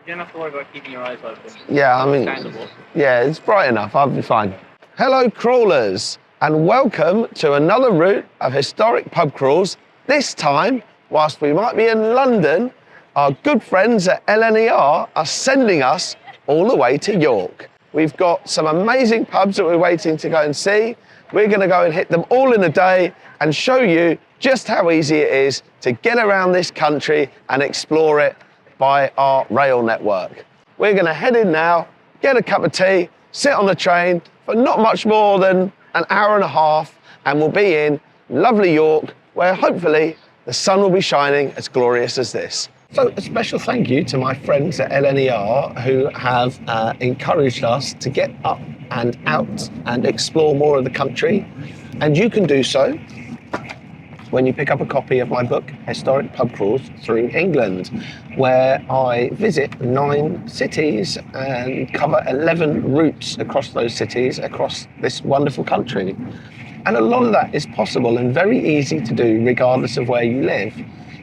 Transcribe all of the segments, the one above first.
don't have to worry about keeping your eyes open. Yeah, I mean, yeah, it's bright enough. I'll be fine. Hello, crawlers, and welcome to another route of historic pub crawls. This time, whilst we might be in London, our good friends at LNER are sending us all the way to York. We've got some amazing pubs that we're waiting to go and see. We're going to go and hit them all in a day and show you just how easy it is to get around this country and explore it by our rail network. We're going to head in now, get a cup of tea, sit on the train for not much more than an hour and a half, and we'll be in lovely York, where hopefully the sun will be shining as glorious as this. So a special thank you to my friends at LNER who have encouraged us to get up and out and explore more of the country. And you can do so when you pick up a copy of my book, Historic Pub Crawls Through England, where I visit 9 cities and cover 11 routes across those cities, across this wonderful country. And a lot of that is possible and very easy to do regardless of where you live.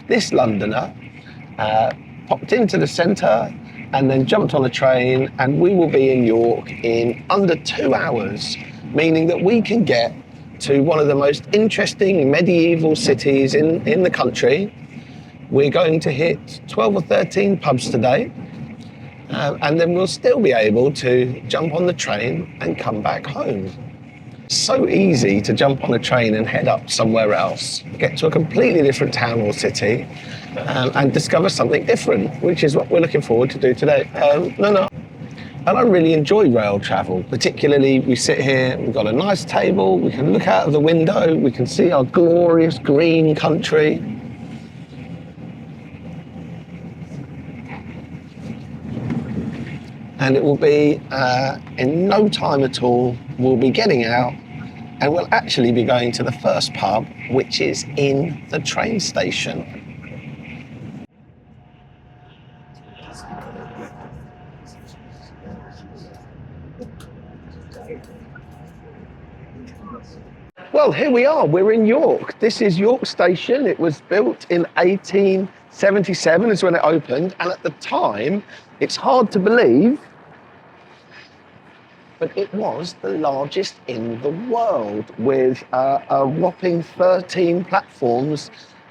This Londoner popped into the centre and then jumped on a train, and we will be in York in under 2 hours, meaning that we can get to one of the most interesting medieval cities in the country. We're going to hit 12 or 13 pubs today, and then we'll still be able to jump on the train and come back home. So easy to jump on a train and head up somewhere else, get to a completely different town or city, and discover something different, which is what we're looking forward to do today. And I really enjoy rail travel, particularly we sit here, we've got a nice table, we can look out of the window, we can see our glorious green country. And it will be, in no time at all, we'll be getting out and we'll actually be going to the first pub, which is in the train station. Well, here we are, we're in York. This is York Station. It was built in 1877 is when it opened. And at the time, it's hard to believe, but it was the largest in the world with a whopping 13 platforms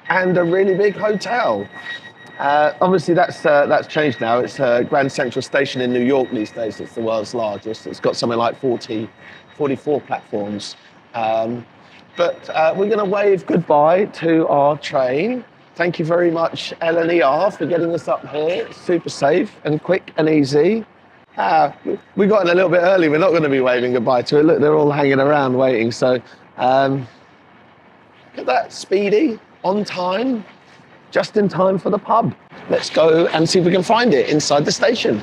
and a really big hotel. Obviously that's changed now. It's Grand Central Station in New York these days. It's the world's largest. It's got something like 44 platforms. But we're going to wave goodbye to our train. Thank you very much, LNER, for getting us up here. It's super safe and quick and easy. We got in a little bit early. We're not going to be waving goodbye to it. Look, they're all hanging around waiting. So look at that, speedy, on time, just in time for the pub. Let's go and see if we can find it inside the station.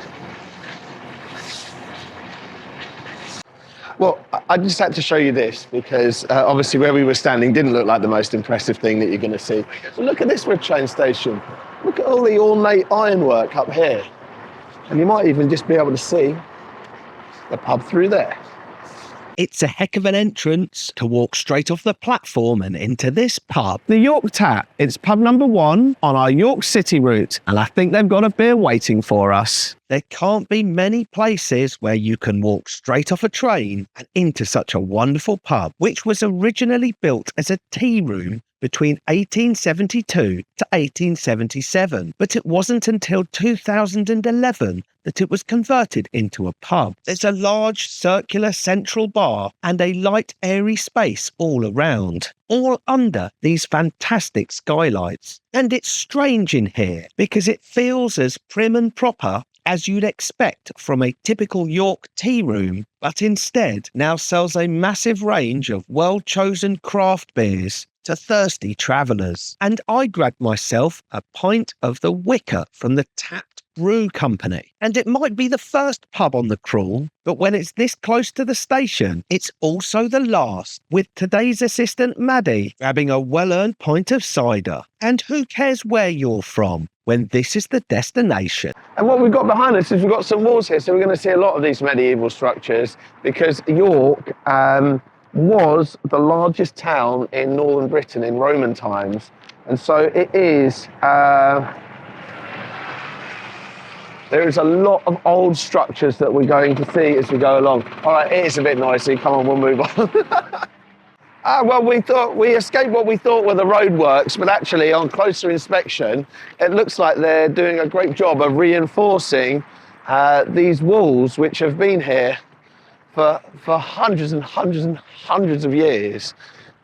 Well, I just had to show you this because obviously where we were standing didn't look like the most impressive thing that you're going to see. But look at this train station. Look at all the ornate ironwork up here. And you might even just be able to see the pub through there. It's a heck of an entrance to walk straight off the platform and into this pub. The York Tap. It's pub number 1 on our York City route. And I think they've got a beer waiting for us. There can't be many places where you can walk straight off a train and into such a wonderful pub, which was originally built as a tea room between 1872 to 1877, but it wasn't until 2011 that it was converted into a pub. There's a large circular central bar and a light airy space all around, all under these fantastic skylights. And it's strange in here because it feels as prim and proper as you'd expect from a typical York tea room, but instead now sells a massive range of well-chosen craft beers to thirsty travellers. And I grabbed myself a pint of the Wicker from the Tapped Brew Company. And it might be the first pub on the crawl, but when it's this close to the station, it's also the last, with today's assistant Maddie grabbing a well-earned pint of cider. And who cares where you're from when this is the destination? And what we've got behind us is we've got some walls here, so we're going to see a lot of these medieval structures because York was the largest town in northern Britain in Roman times. And so it is There is a lot of old structures that we're going to see as we go along. All right, it is a bit noisy. Come on, we'll move on. Well, we escaped what we thought were the roadworks, but actually on closer inspection, it looks like they're doing a great job of reinforcing these walls, which have been here for hundreds and hundreds and hundreds of years.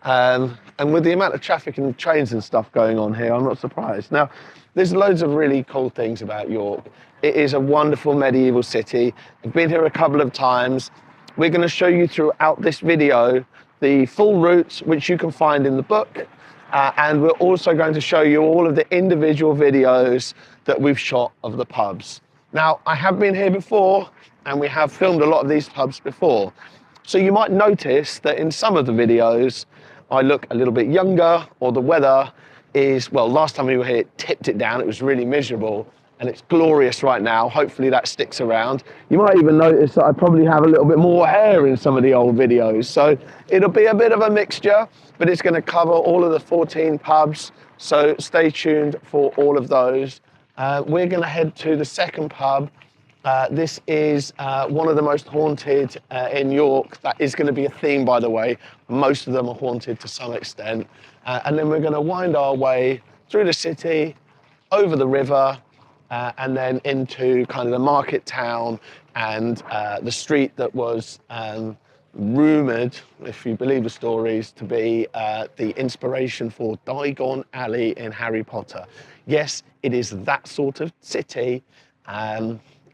And with the amount of traffic and trains and stuff going on here, I'm not surprised. Now, there's loads of really cool things about York. It is a wonderful medieval city. I've been here a couple of times. We're going to show you throughout this video the full routes, which you can find in the book. And we're also going to show you all of the individual videos that we've shot of the pubs. Now, I have been here before, and we have filmed a lot of these pubs before. So you might notice that in some of the videos, I look a little bit younger, or the weather is, well, last time we were here, it tipped it down. It was really miserable, and it's glorious right now. Hopefully that sticks around. You might even notice that I probably have a little bit more hair in some of the old videos. So it'll be a bit of a mixture, but it's going to cover all of the 14 pubs. So stay tuned for all of those. We're going to head to the second pub. This is one of the most haunted in York. That is going to be a theme, by the way. Most of them are haunted to some extent. And then we're going to wind our way through the city, over the river, and then into kind of the market town and the street that was rumoured, if you believe the stories, to be the inspiration for Diagon Alley in Harry Potter. Yes, it is that sort of city.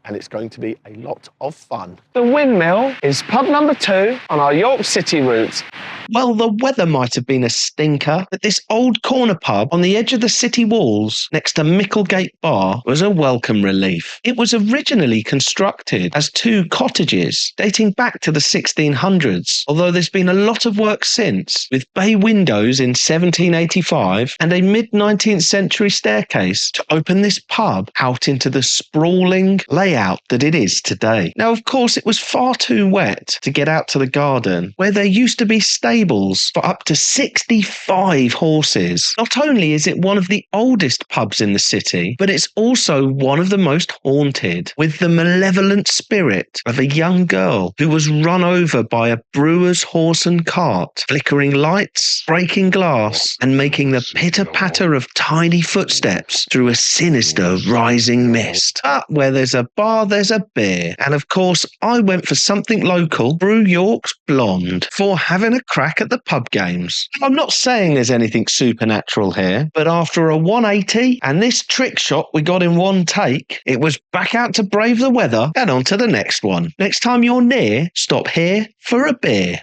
And it's going to be a lot of fun. The Windmill is pub number 2 on our York City route. Well, the weather might have been a stinker, but this old corner pub on the edge of the city walls next to Micklegate Bar was a welcome relief. It was originally constructed as 2 cottages dating back to the 1600s, although there's been a lot of work since, with bay windows in 1785 and a mid-19th century staircase to open this pub out into the sprawling layout that it is today. Now, of course, it was far too wet to get out to the garden, where there used to be stables for up to 65 horses. Not only is it one of the oldest pubs in the city, but it's also one of the most haunted, with the malevolent spirit of a young girl who was run over by a brewer's horse and cart, flickering lights, breaking glass, and making the pitter-patter of tiny footsteps through a sinister rising mist. But where there's a bar, there's a beer. And of course, I went for something local, Brew York's Blonde, for having a crack at the pub games. I'm not saying there's anything supernatural here, but after a 180 and this trick shot we got in one take, it was back out to brave the weather and on to the next one. Next time you're near, stop here for a beer.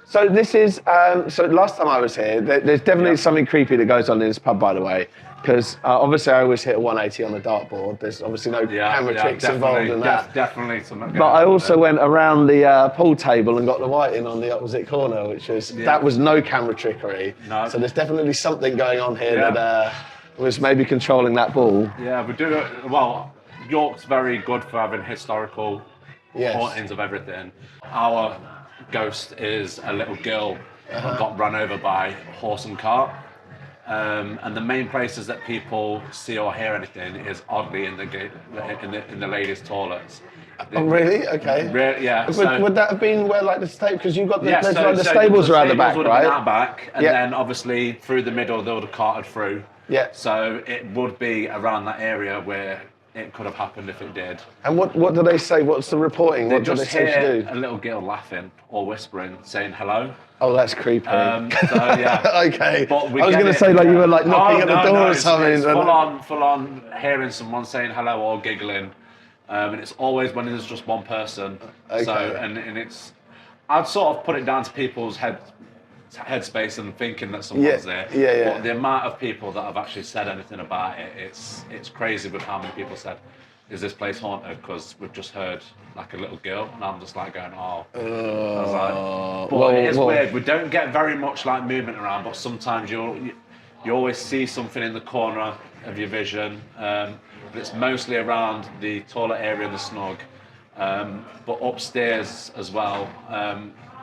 So this is, so last time I was here, there's definitely something creepy that goes on in this pub, by the way, because obviously I always hit a 180 on the dartboard. There's obviously no camera tricks involved in that. Definitely something. But I also went around the pool table and got the white in on the opposite corner, which was, that was no camera trickery. No. So there's definitely something going on here that was maybe controlling that ball. Yeah, we do, well, York's very good for having historical hauntings of everything. Our ghost is a little girl that got run over by a horse and cart. And the main places that people see or hear anything is oddly in the ladies' toilets. Oh really? Okay. Yeah. Would that have been where like the stable? Because you've got the stables around the back, right? Out back, and then obviously through the middle they would have carted through. Yeah. So it would be around that area where it could have happened if it did. And what do they say? What's the reporting? What do they say to do? A little girl laughing or whispering, saying hello. Oh, that's creepy. Okay. But I was going to say like you were like knocking at the door or something. It's full on hearing someone saying hello or giggling. And it's always when there's just one person. Okay. So, and it's, I'd sort of put it down to people's headspace and thinking that someone's there. Yeah. But the amount of people that have actually said anything about it, it's crazy with how many people said, is this place haunted? Because we've just heard like a little girl, and I'm just like going, oh. I was like, but it is weird. We don't get very much like movement around, but sometimes you always see something in the corner of your vision. But it's mostly around the toilet area and the snug. But upstairs as well,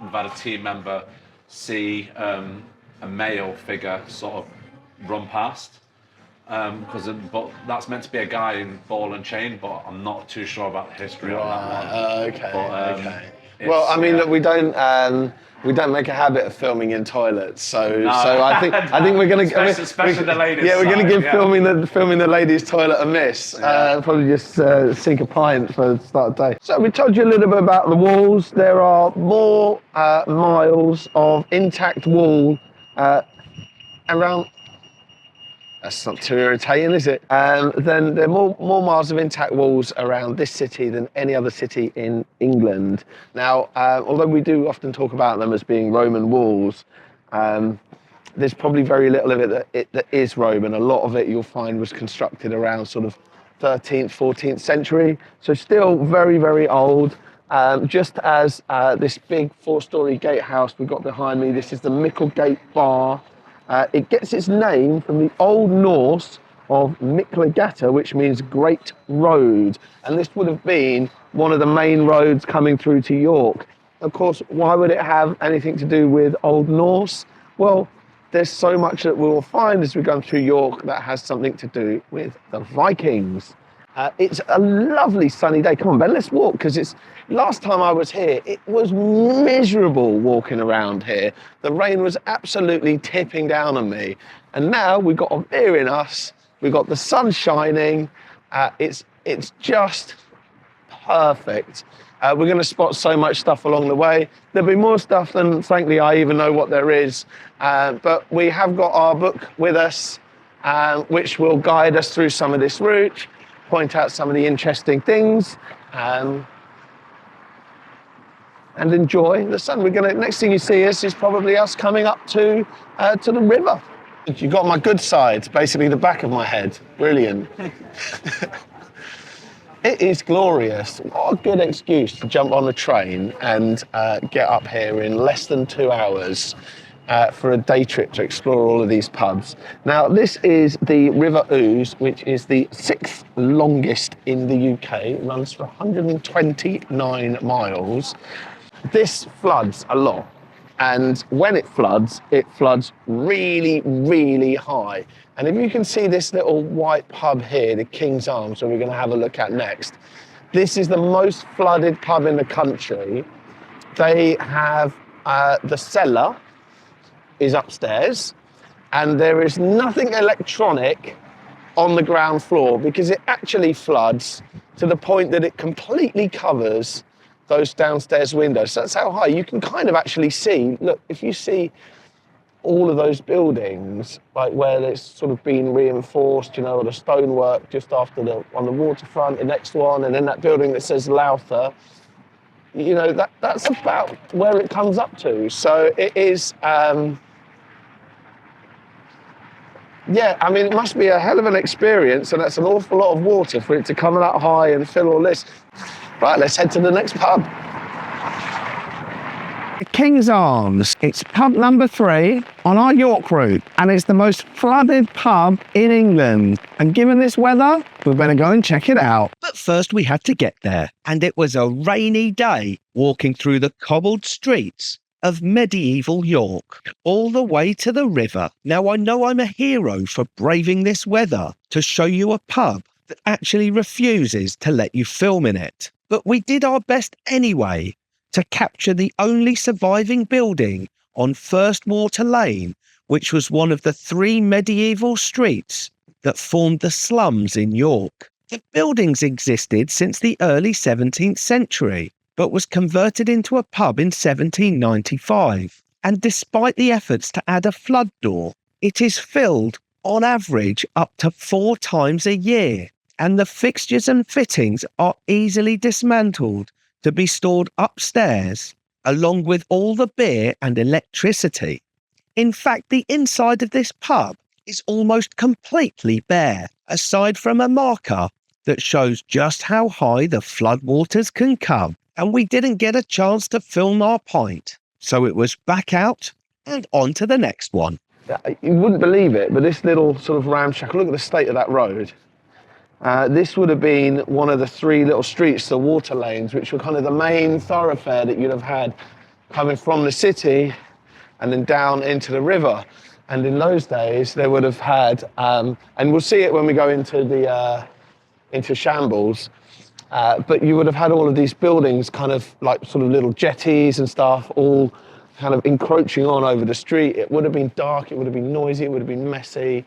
we've had a team member see a male figure sort of run past. But that's meant to be a guy in ball and chain, but I'm not too sure about the history on that one. Okay, But, okay. Well, I mean, look, we don't make a habit of filming in toilets, so I think we're gonna especially the ladies. Yeah, we're gonna give yeah. filming the ladies' toilet a miss. Probably just sink a pint for the start of the day. So we told you a little bit about the walls. There are more miles of intact wall around. That's not too irritating, is it? Then there are more miles of intact walls around this city than any other city in England. Now, although we do often talk about them as being Roman walls, there's probably very little of it that is Roman. A lot of it you'll find was constructed around sort of 13th, 14th century. So still very, very old. Just as this big 4-storey gatehouse we've got behind me, this is the Micklegate Bar. It gets its name from the Old Norse of Micklegata, which means great road. And this would have been one of the main roads coming through to York. Of course, why would it have anything to do with Old Norse? Well, there's so much that we'll find as we go through York that has something to do with the Vikings. It's a lovely sunny day. Come on, Ben, let's walk, because last time I was here, it was miserable walking around here. The rain was absolutely tipping down on me. And now we've got a beer in us, we've got the sun shining. It's just perfect. We're going to spot so much stuff along the way. There'll be more stuff than, frankly, I even know what there is. But we have got our book with us, which will guide us through some of this route, point out some of the interesting things, and enjoy the sun. Next thing you see is probably us coming up to the river. You got my good side, basically the back of my head. Brilliant. It is glorious. What a good excuse to jump on a train and get up here in less than 2 hours for a day trip to explore all of these pubs. Now, this is the River Ouse, which is the 6th longest in the UK. It runs for 129 miles. This floods a lot. And when it floods really, really high. And if you can see this little white pub here, the King's Arms, that we're going to have a look at next, this is the most flooded pub in the country. They have the cellar is upstairs, and there is nothing electronic on the ground floor because it actually floods to the point that it completely covers those downstairs windows. So that's how high. You can kind of actually see, look, if you see all of those buildings, like where it's sort of been reinforced, or the stonework just after on the waterfront, the next one, and then that building that says Lowther, that's about where it comes up to. So it is, it must be a hell of an experience, and that's an awful lot of water for it to come that high and fill all this. Right, let's head to the next pub. King's Arms. It's pub number 3 on our York route, and it's the most flooded pub in England. And given this weather, we better go and check it out. But first we had to get there, and it was a rainy day walking through the cobbled streets of medieval York, all the way to the river. Now, I know I'm a hero for braving this weather to show you a pub that actually refuses to let you film in it. But we did our best anyway to capture the only surviving building on First Water Lane, which was one of the 3 medieval streets that formed the slums in York. The buildings existed since the early 17th century, but was converted into a pub in 1795. And despite the efforts to add a flood door, it is filled on average up to 4 times a year. And the fixtures and fittings are easily dismantled to be stored upstairs, along with all the beer and electricity. In fact, the inside of this pub is almost completely bare, aside from a marker that shows just how high the floodwaters can come. And we didn't get a chance to film our pint, so it was back out and on to the next one. You wouldn't believe it, but this little sort of ramshackle, look at the state of that road. This would have been one of the 3 little streets, the water lanes, which were kind of the main thoroughfare that you'd have had coming from the city and then down into the river. And in those days, they would have had, and we'll see it when we go into into Shambles, but you would have had all of these buildings kind of like sort of little jetties and stuff, all kind of encroaching on over the street. It would have been dark, it would have been noisy, it would have been messy.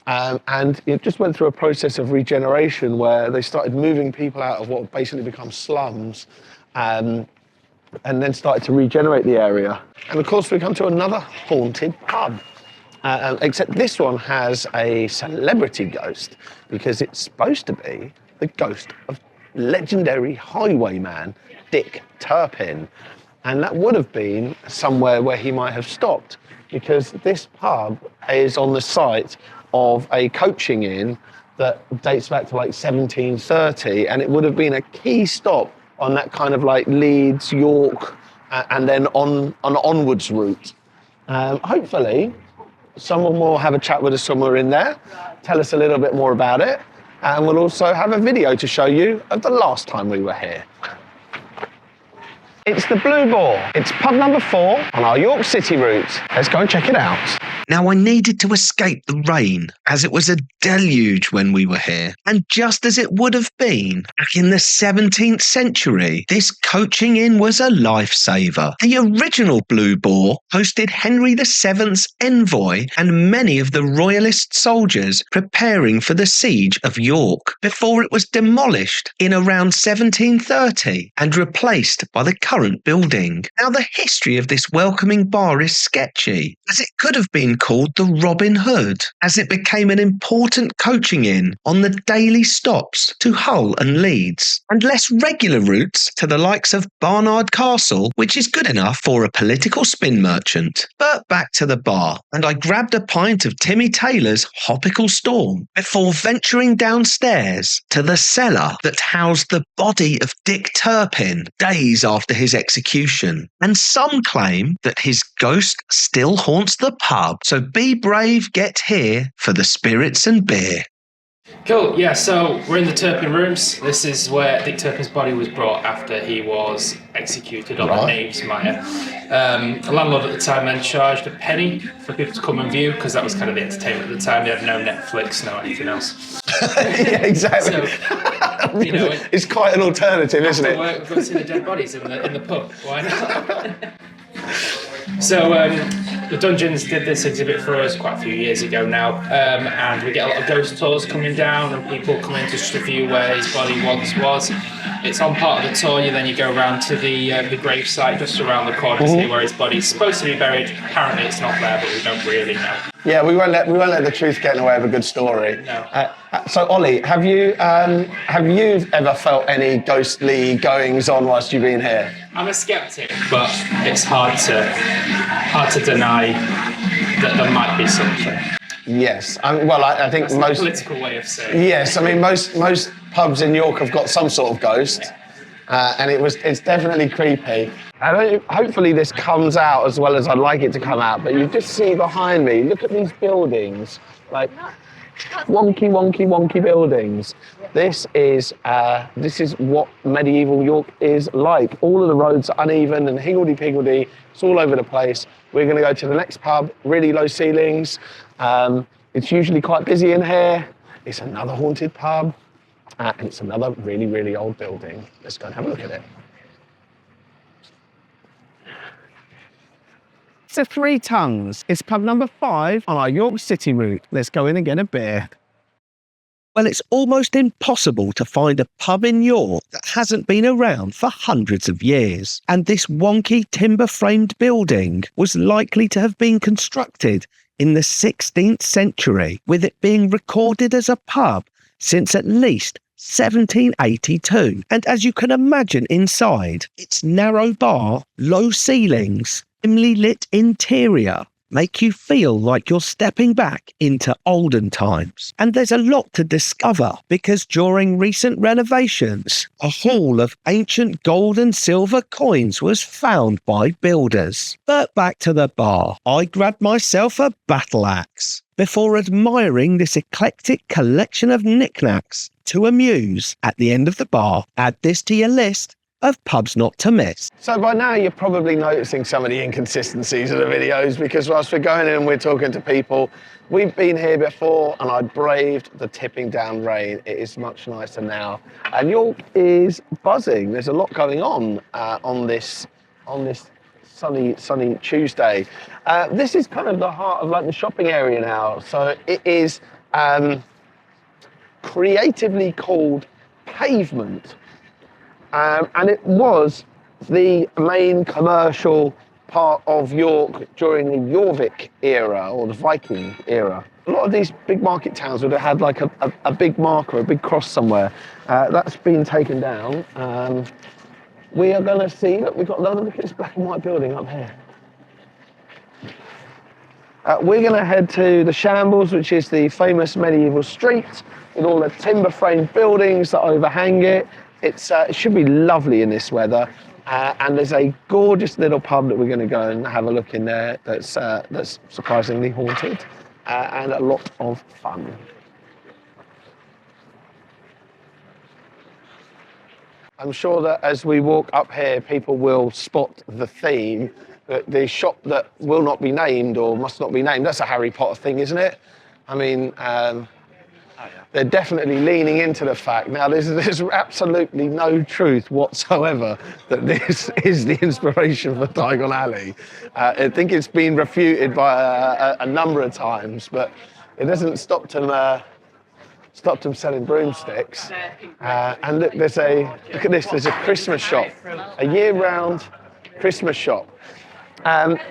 And it just went through a process of regeneration where they started moving people out of what basically become slums, and then started to regenerate the area. And of course, we come to another haunted pub. Except this one has a celebrity ghost because it's supposed to be the ghost of legendary highwayman Dick Turpin. And that would have been somewhere where he might have stopped, because this pub is on the site of a coaching inn that dates back to like 1730, and it would have been a key stop on that kind of like Leeds, York, and then on an onwards route. Hopefully, someone will have a chat with us somewhere in there, tell us a little bit more about it, and we'll also have a video to show you of the last time we were here. It's the Blue Boar. It's pub number 4 on our York City route. Let's go and check it out. Now, I needed to escape the rain, as it was a deluge when we were here. And just as it would have been back in the 17th century, this coaching inn was a lifesaver. The original Blue Boar hosted Henry VII's envoy and many of the royalist soldiers preparing for the siege of York, before it was demolished in around 1730 and replaced by the current building. Now, the history of this welcoming bar is sketchy, as it could have been called the Robin Hood, as it became an important coaching inn on the daily stops to Hull and Leeds, and less regular routes to the likes of Barnard Castle, which is good enough for a political spin merchant. But back to the bar, and I grabbed a pint of Timmy Taylor's Hopical Storm before venturing downstairs to the cellar that housed the body of Dick Turpin days after his execution. And some claim that his ghost still haunts the pub, so be brave, get here for the spirits and beer. Cool, yeah, so we're in the Turpin rooms. This is where Dick Turpin's body was brought after he was executed on the Naves Mire. The landlord at the time then charged a penny for people to come and view, because that was kind of the entertainment at the time. They had no Netflix, no anything else. Yeah, exactly. So, you know, it's quite an alternative, isn't it? We've got to see the dead bodies in the pub. Why not? So the Dungeons did this exhibit for us quite a few years ago now, and we get a lot of ghost tours coming down and people coming to just view where his body once was. It's on part of the tour. Then you go around to the grave site just around the corner to see where his body's supposed to be buried. Apparently it's not there, but we don't really know. Yeah, we won't let the truth get in the way of a good story. No. So Ollie, have you ever felt any ghostly goings on whilst you've been here? I'm a skeptic, but it's hard to deny that there might be something. Yes, I think That's most a political way of saying. Yes, I mean most pubs in York have got some sort of ghost, and it's definitely creepy. Hopefully this comes out as well as I'd like it to come out, but you just see behind me, look at these buildings, like wonky buildings. This is what medieval York is like. All of the roads are uneven and higgledy-piggledy. It's all over the place. We're going to go to the next pub, really low ceilings. It's usually quite busy in here. It's another haunted pub, and it's another really, really old building. Let's go and have a look at it. So Three Tongues. It's pub number 5 on our York City route. Let's go in and get a beer. Well, it's almost impossible to find a pub in York that hasn't been around for hundreds of years. And this wonky timber-framed building was likely to have been constructed in the 16th century, with it being recorded as a pub since at least 1782. And as you can imagine inside, its narrow bar, low ceilings, dimly lit interior make you feel like you're stepping back into olden times. And there's a lot to discover, because during recent renovations, a haul of ancient gold and silver coins was found by builders. But back to the bar, I grabbed myself a battle axe before admiring this eclectic collection of knickknacks to amuse. At the end of the bar, add this to your list of Pubs Not to Miss. So by now you're probably noticing some of the inconsistencies of the videos, because whilst we're going in and we're talking to people, we've been here before and I braved the tipping down rain. It is much nicer now. And York is buzzing. There's a lot going on this sunny Tuesday. This is kind of the heart of like the shopping area now. So it is creatively called Pavement. And it was the main commercial part of York during the Jorvik era or the Viking era. A lot of these big market towns would have had like a big marker, a big cross somewhere. That's been taken down. We are going to see, look, we've got another look at this black and white building up here. We're going to head to the Shambles, which is the famous medieval street with all the timber frame buildings that overhang it. It should be lovely in this weather. And there's a gorgeous little pub that we're going to go and have a look in there that's surprisingly haunted and a lot of fun. I'm sure that as we walk up here, people will spot the theme, that the shop that will not be named or must not be named. That's a Harry Potter thing, isn't it? I mean, they're definitely leaning into the fact. Now, there's absolutely no truth whatsoever that this is the inspiration for Diagon Alley. I think it's been refuted by a number of times, but it hasn't stopped them selling broomsticks. And look, look at this, there's a Christmas shop, a year-round Christmas shop.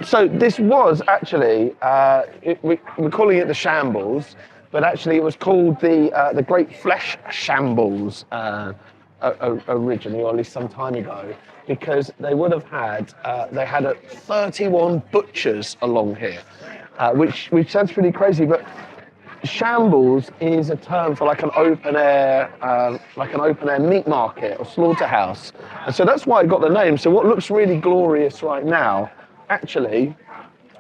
So this was actually, we're calling it the Shambles, but actually it was called the Great Flesh Shambles originally, or at least some time ago, because they would have had, they had 31 butchers along here, which sounds pretty crazy, but Shambles is a term for like an open air meat market or slaughterhouse, and so that's why it got the name. So what looks really glorious right now actually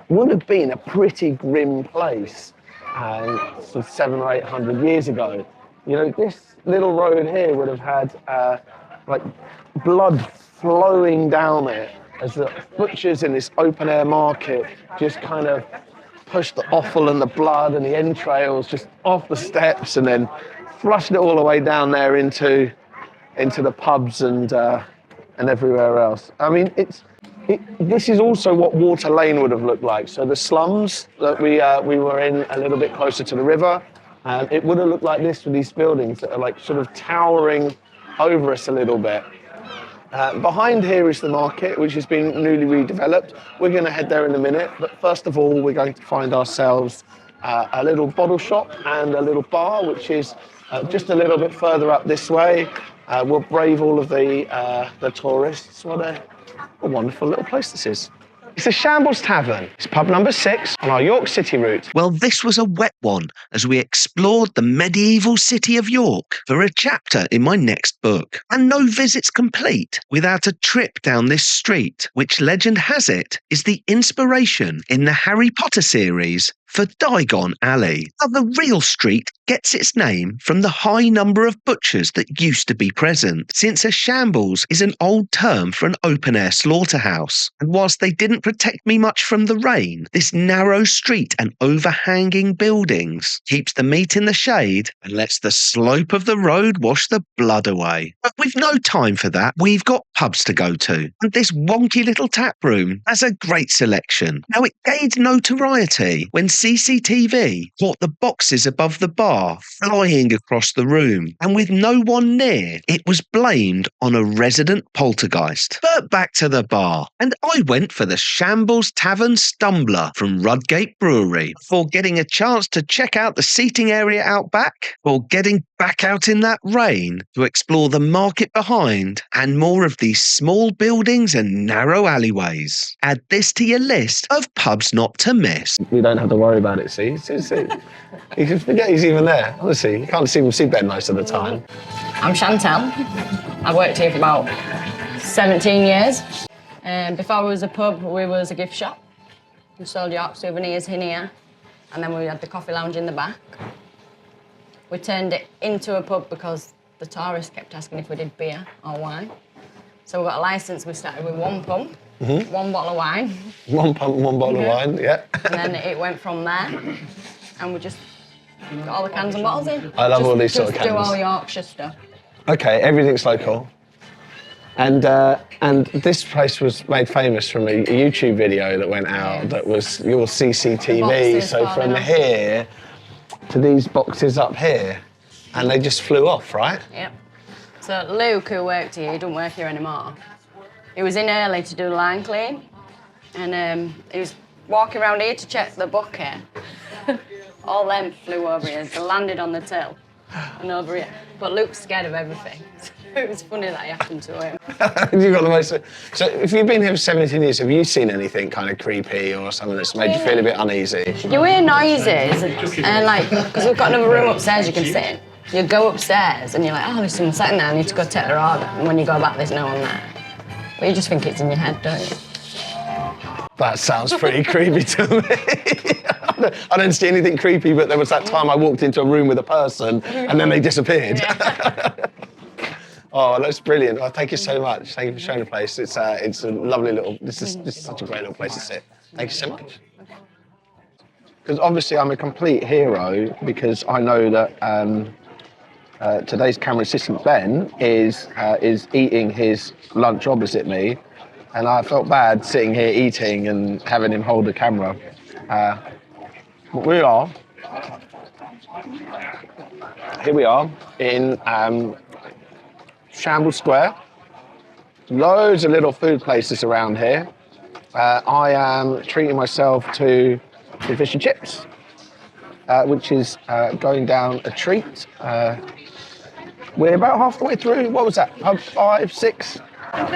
would have been a pretty grim place sort of 700 or 800 years ago. You know, this little road here would have had like blood flowing down it as the butchers in this open air market just kind of pushed the offal and the blood and the entrails just off the steps and then flushed it all the way down there into the pubs and everywhere else. I mean, this is also what Water Lane would have looked like. So the slums that we were in a little bit closer to the river, it would have looked like this with these buildings that are like sort of towering over us a little bit. Behind here is the market, which has been newly redeveloped. We're going to head there in a minute, but first of all, we're going to find ourselves a little bottle shop and a little bar, which is just a little bit further up this way. We'll brave all of the tourists. What a wonderful little place this is. It's the Shambles Tavern. It's pub number 6 on our York City route. Well, this was a wet one as we explored the medieval city of York for a chapter in my next book. And no visit's complete without a trip down this street, which legend has it is the inspiration in the Harry Potter series for Diagon Alley. Now, the real street gets its name from the high number of butchers that used to be present, since a shambles is an old term for an open-air slaughterhouse. And whilst they didn't protect me much from the rain, this narrow street and overhanging buildings keeps the meat in the shade and lets the slope of the road wash the blood away. But we've no time for that. We've got pubs to go to, and this wonky little tap room has a great selection. Now, it gained notoriety when CCTV caught the boxes above the bar flying across the room, and with no one near, it was blamed on a resident poltergeist. But back to the bar, and I went for the Shambles Tavern Stumbler from Rudgate Brewery before getting a chance to check out the seating area out back, or getting back out in that rain to explore the market behind and more of these small buildings and narrow alleyways. Add this to your list of pubs not to miss. We don't have to worry about it, see? You can forget he's even there, honestly. You can't see him seatbelt most of the time. I'm Chantal. I worked here for about 17 years. Before we was a pub, we was a gift shop. We sold York souvenirs in here, and then we had the coffee lounge in the back. We turned it into a pub because the tourists kept asking if we did beer or wine. So we got a licence, we started with one pump, one bottle of wine. One pump, one bottle of wine, yeah. And then it went from there, and we just got all the cans and bottles in. I love all these sort of Just do cans. all Yorkshire stuff. Okay, everything's local. And this place was made famous from a YouTube video that went out that was your CCTV. Boxes So falling from off. here to these boxes up here, and they just flew off, right? Yep. So Luke, who worked here, he doesn't work here anymore. He was in early to do the line clean, and he was walking around here to check the bucket. All them flew over here, they landed on the till and over here. But Luke's scared of everything. It was funny that it happened to him. You got the most. So if you've been here for 17 years, have you seen anything kind of creepy or something that's made you feel a bit uneasy? You hear noises, and like, because we've got another room upstairs you can sit in. You go upstairs and you're like, oh, there's someone sitting there, I need to go take their order. And when you go back, there's no one there. But you just think it's in your head, don't you? That sounds pretty creepy to me. I don't see anything creepy, but there was that time I walked into a room with a person and then they disappeared. Oh, that's brilliant. Oh, thank you so much. Thank you for showing the place. It's a lovely little, this is such a great little place to sit. Thank you so much. Because obviously I'm a complete hero because I know that today's camera assistant Ben is eating his lunch opposite me, and I felt bad sitting here eating and having him hold the camera. But here we are in Shambles Square. Loads of little food places around here. I am treating myself to fish and chips, which is going down a treat. We're about halfway through. What was that? Pub 5, 6? Pub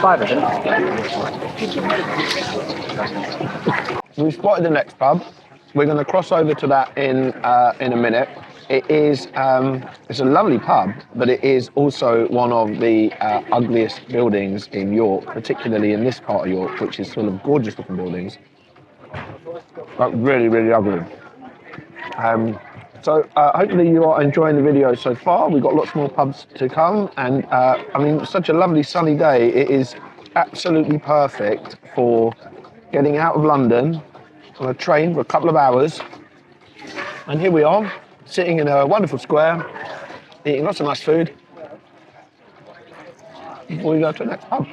5, We've spotted the next pub. We're going to cross over to that in a minute. It is it's a lovely pub, but it is also one of the ugliest buildings in York, particularly in this part of York, which is full of gorgeous looking buildings, but really, really ugly. So hopefully you are enjoying the video so far. We've got lots more pubs to come, and I mean, such a lovely sunny day. It is absolutely perfect for getting out of London on a train for a couple of hours. And here we are, sitting in a wonderful square, eating lots of nice food before we go to the next pub.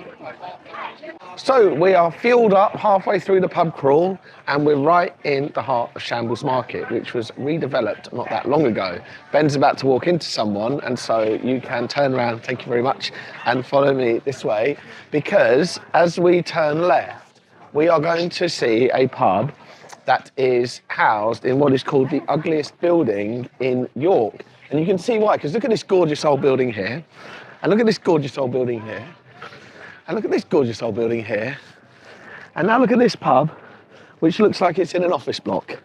So we are fueled up halfway through the pub crawl, and we're right in the heart of Shambles Market, which was redeveloped not that long ago. Ben's about to walk into someone, and so you can turn around, thank you very much, and follow me this way, because as we turn left, we are going to see a pub that is housed in what is called the ugliest building in York. And you can see why, because look at this gorgeous old building here, and look at this gorgeous old building here, and look at this gorgeous old building here, and now look at this pub, which looks like it's in an office block,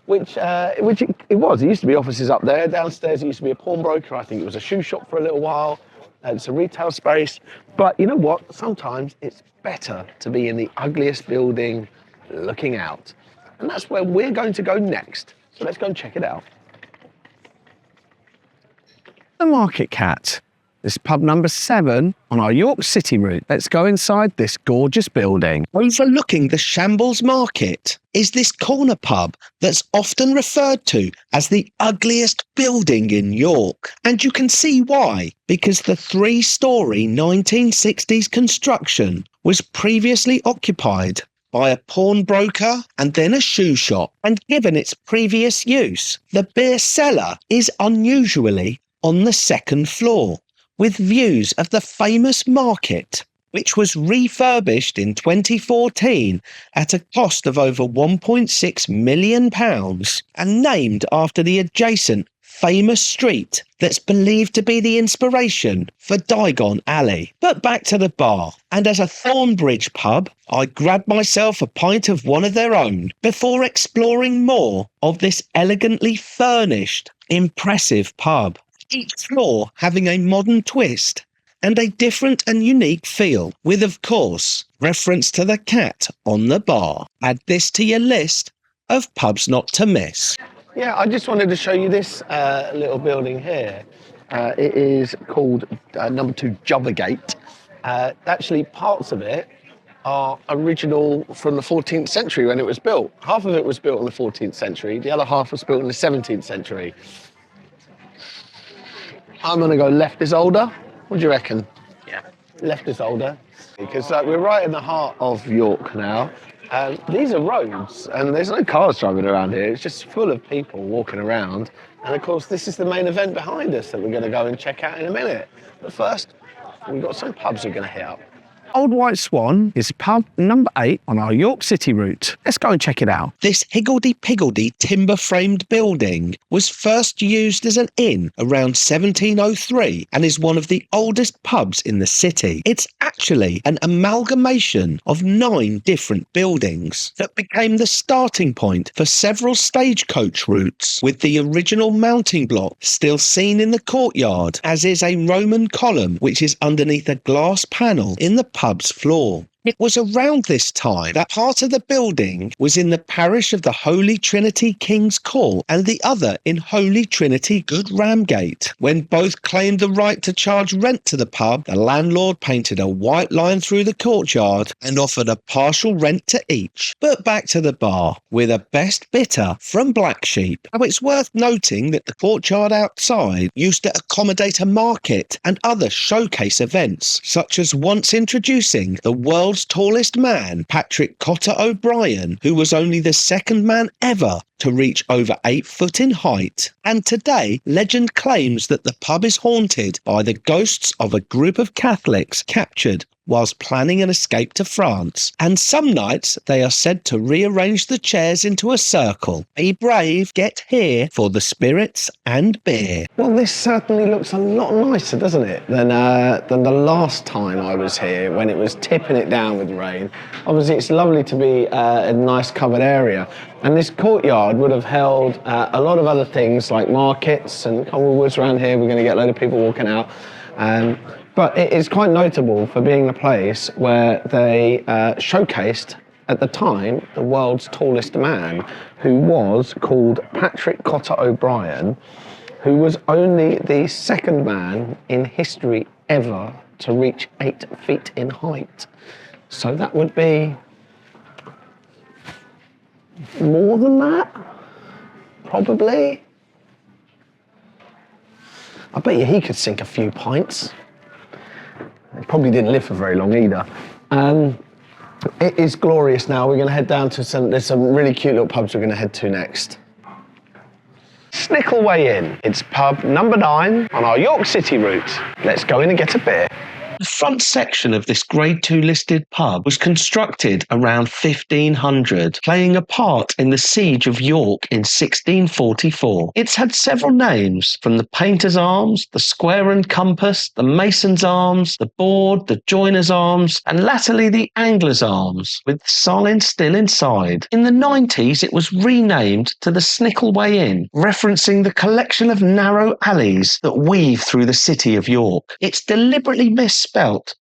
which it was. It used to be offices up there. Downstairs it used to be a pawnbroker. I think it was a shoe shop for a little while. It's a retail space. But you know what? Sometimes it's better to be in the ugliest building looking out. And that's where we're going to go next. So let's go and check it out. The Market Cat. This is pub number 7 on our York City route. Let's go inside this gorgeous building. Overlooking the Shambles Market is this corner pub that's often referred to as the ugliest building in York. And you can see why, because the 3-storey 1960s construction was previously occupied by a pawnbroker and then a shoe shop. And given its previous use, the beer cellar is unusually on the 2nd floor, with views of the famous market, which was refurbished in 2014 at a cost of over £1.6 million and named after the adjacent famous street that's believed to be the inspiration for Diagon Alley. But back to the bar, and at a Thornbridge pub, I grabbed myself a pint of one of their own before exploring more of this elegantly furnished, impressive pub. Each floor having a modern twist and a different and unique feel, with, of course, reference to the cat on the bar. Add this to your list of pubs not to miss. Yeah, I just wanted to show you this little building here. It is called number 2 Jobbergate. Actually, parts of it are original from the 14th century when it was built. Half of it was built in the 14th century, the other half was built in the 17th century. I'm going to go left is older. What do you reckon? Yeah. Left is older. Because we're right in the heart of York now. These are roads, and there's no cars driving around here. It's just full of people walking around. And of course, this is the main event behind us that we're going to go and check out in a minute. But first, we've got some pubs we're going to hit up. Old White Swan is pub number 8 on our York City route. Let's go and check it out. This higgledy-piggledy timber-framed building was first used as an inn around 1703 and is one of the oldest pubs in the city. It's actually an amalgamation of 9 different buildings that became the starting point for several stagecoach routes, with the original mounting block still seen in the courtyard, as is a Roman column which is underneath a glass panel in the pub's floor. It was around this time that part of the building was in the parish of the Holy Trinity King's Court and the other in Holy Trinity Good Ramgate. When both claimed the right to charge rent to the pub, the landlord painted a white line through the courtyard and offered a partial rent to each. But back to the bar, with a best bitter from Black Sheep. Now, it's worth noting that the courtyard outside used to accommodate a market and other showcase events, such as once introducing the world's tallest man, Patrick Cotter O'Brien, who was only the second man ever to reach over 8 foot in height. And today, legend claims that the pub is haunted by the ghosts of a group of Catholics captured whilst planning an escape to France. And some nights, they are said to rearrange the chairs into a circle. Be brave, get here for the spirits and beer. Well, this certainly looks a lot nicer, doesn't it, than the last time I was here when it was tipping it down with rain. Obviously, it's lovely to be a nice covered area. And this courtyard would have held a lot of other things like markets and woods around here. We're going to get a load of people walking out. But it is quite notable for being the place where they showcased, at the time, the world's tallest man, who was called Patrick Cotter O'Brien, who was only the second man in history ever to reach 8 feet in height. So that would be more than that, probably. I bet you he could sink a few pints. He probably didn't live for very long either. It is glorious now. We're going to head down to there's some really cute little pubs we're going to head to next. Snickleway Inn. It's pub number 9 on our York City route. Let's go in and get a beer. The front section of this Grade 2 listed pub was constructed around 1500, playing a part in the Siege of York in 1644. It's had several names, from the Painter's Arms, the Square and Compass, the Mason's Arms, the Board, the Joiner's Arms, and latterly the Angler's Arms, with the sign still inside. In the 90s, it was renamed to the Snickleway Inn, referencing the collection of narrow alleys that weave through the city of York. It's deliberately misspelled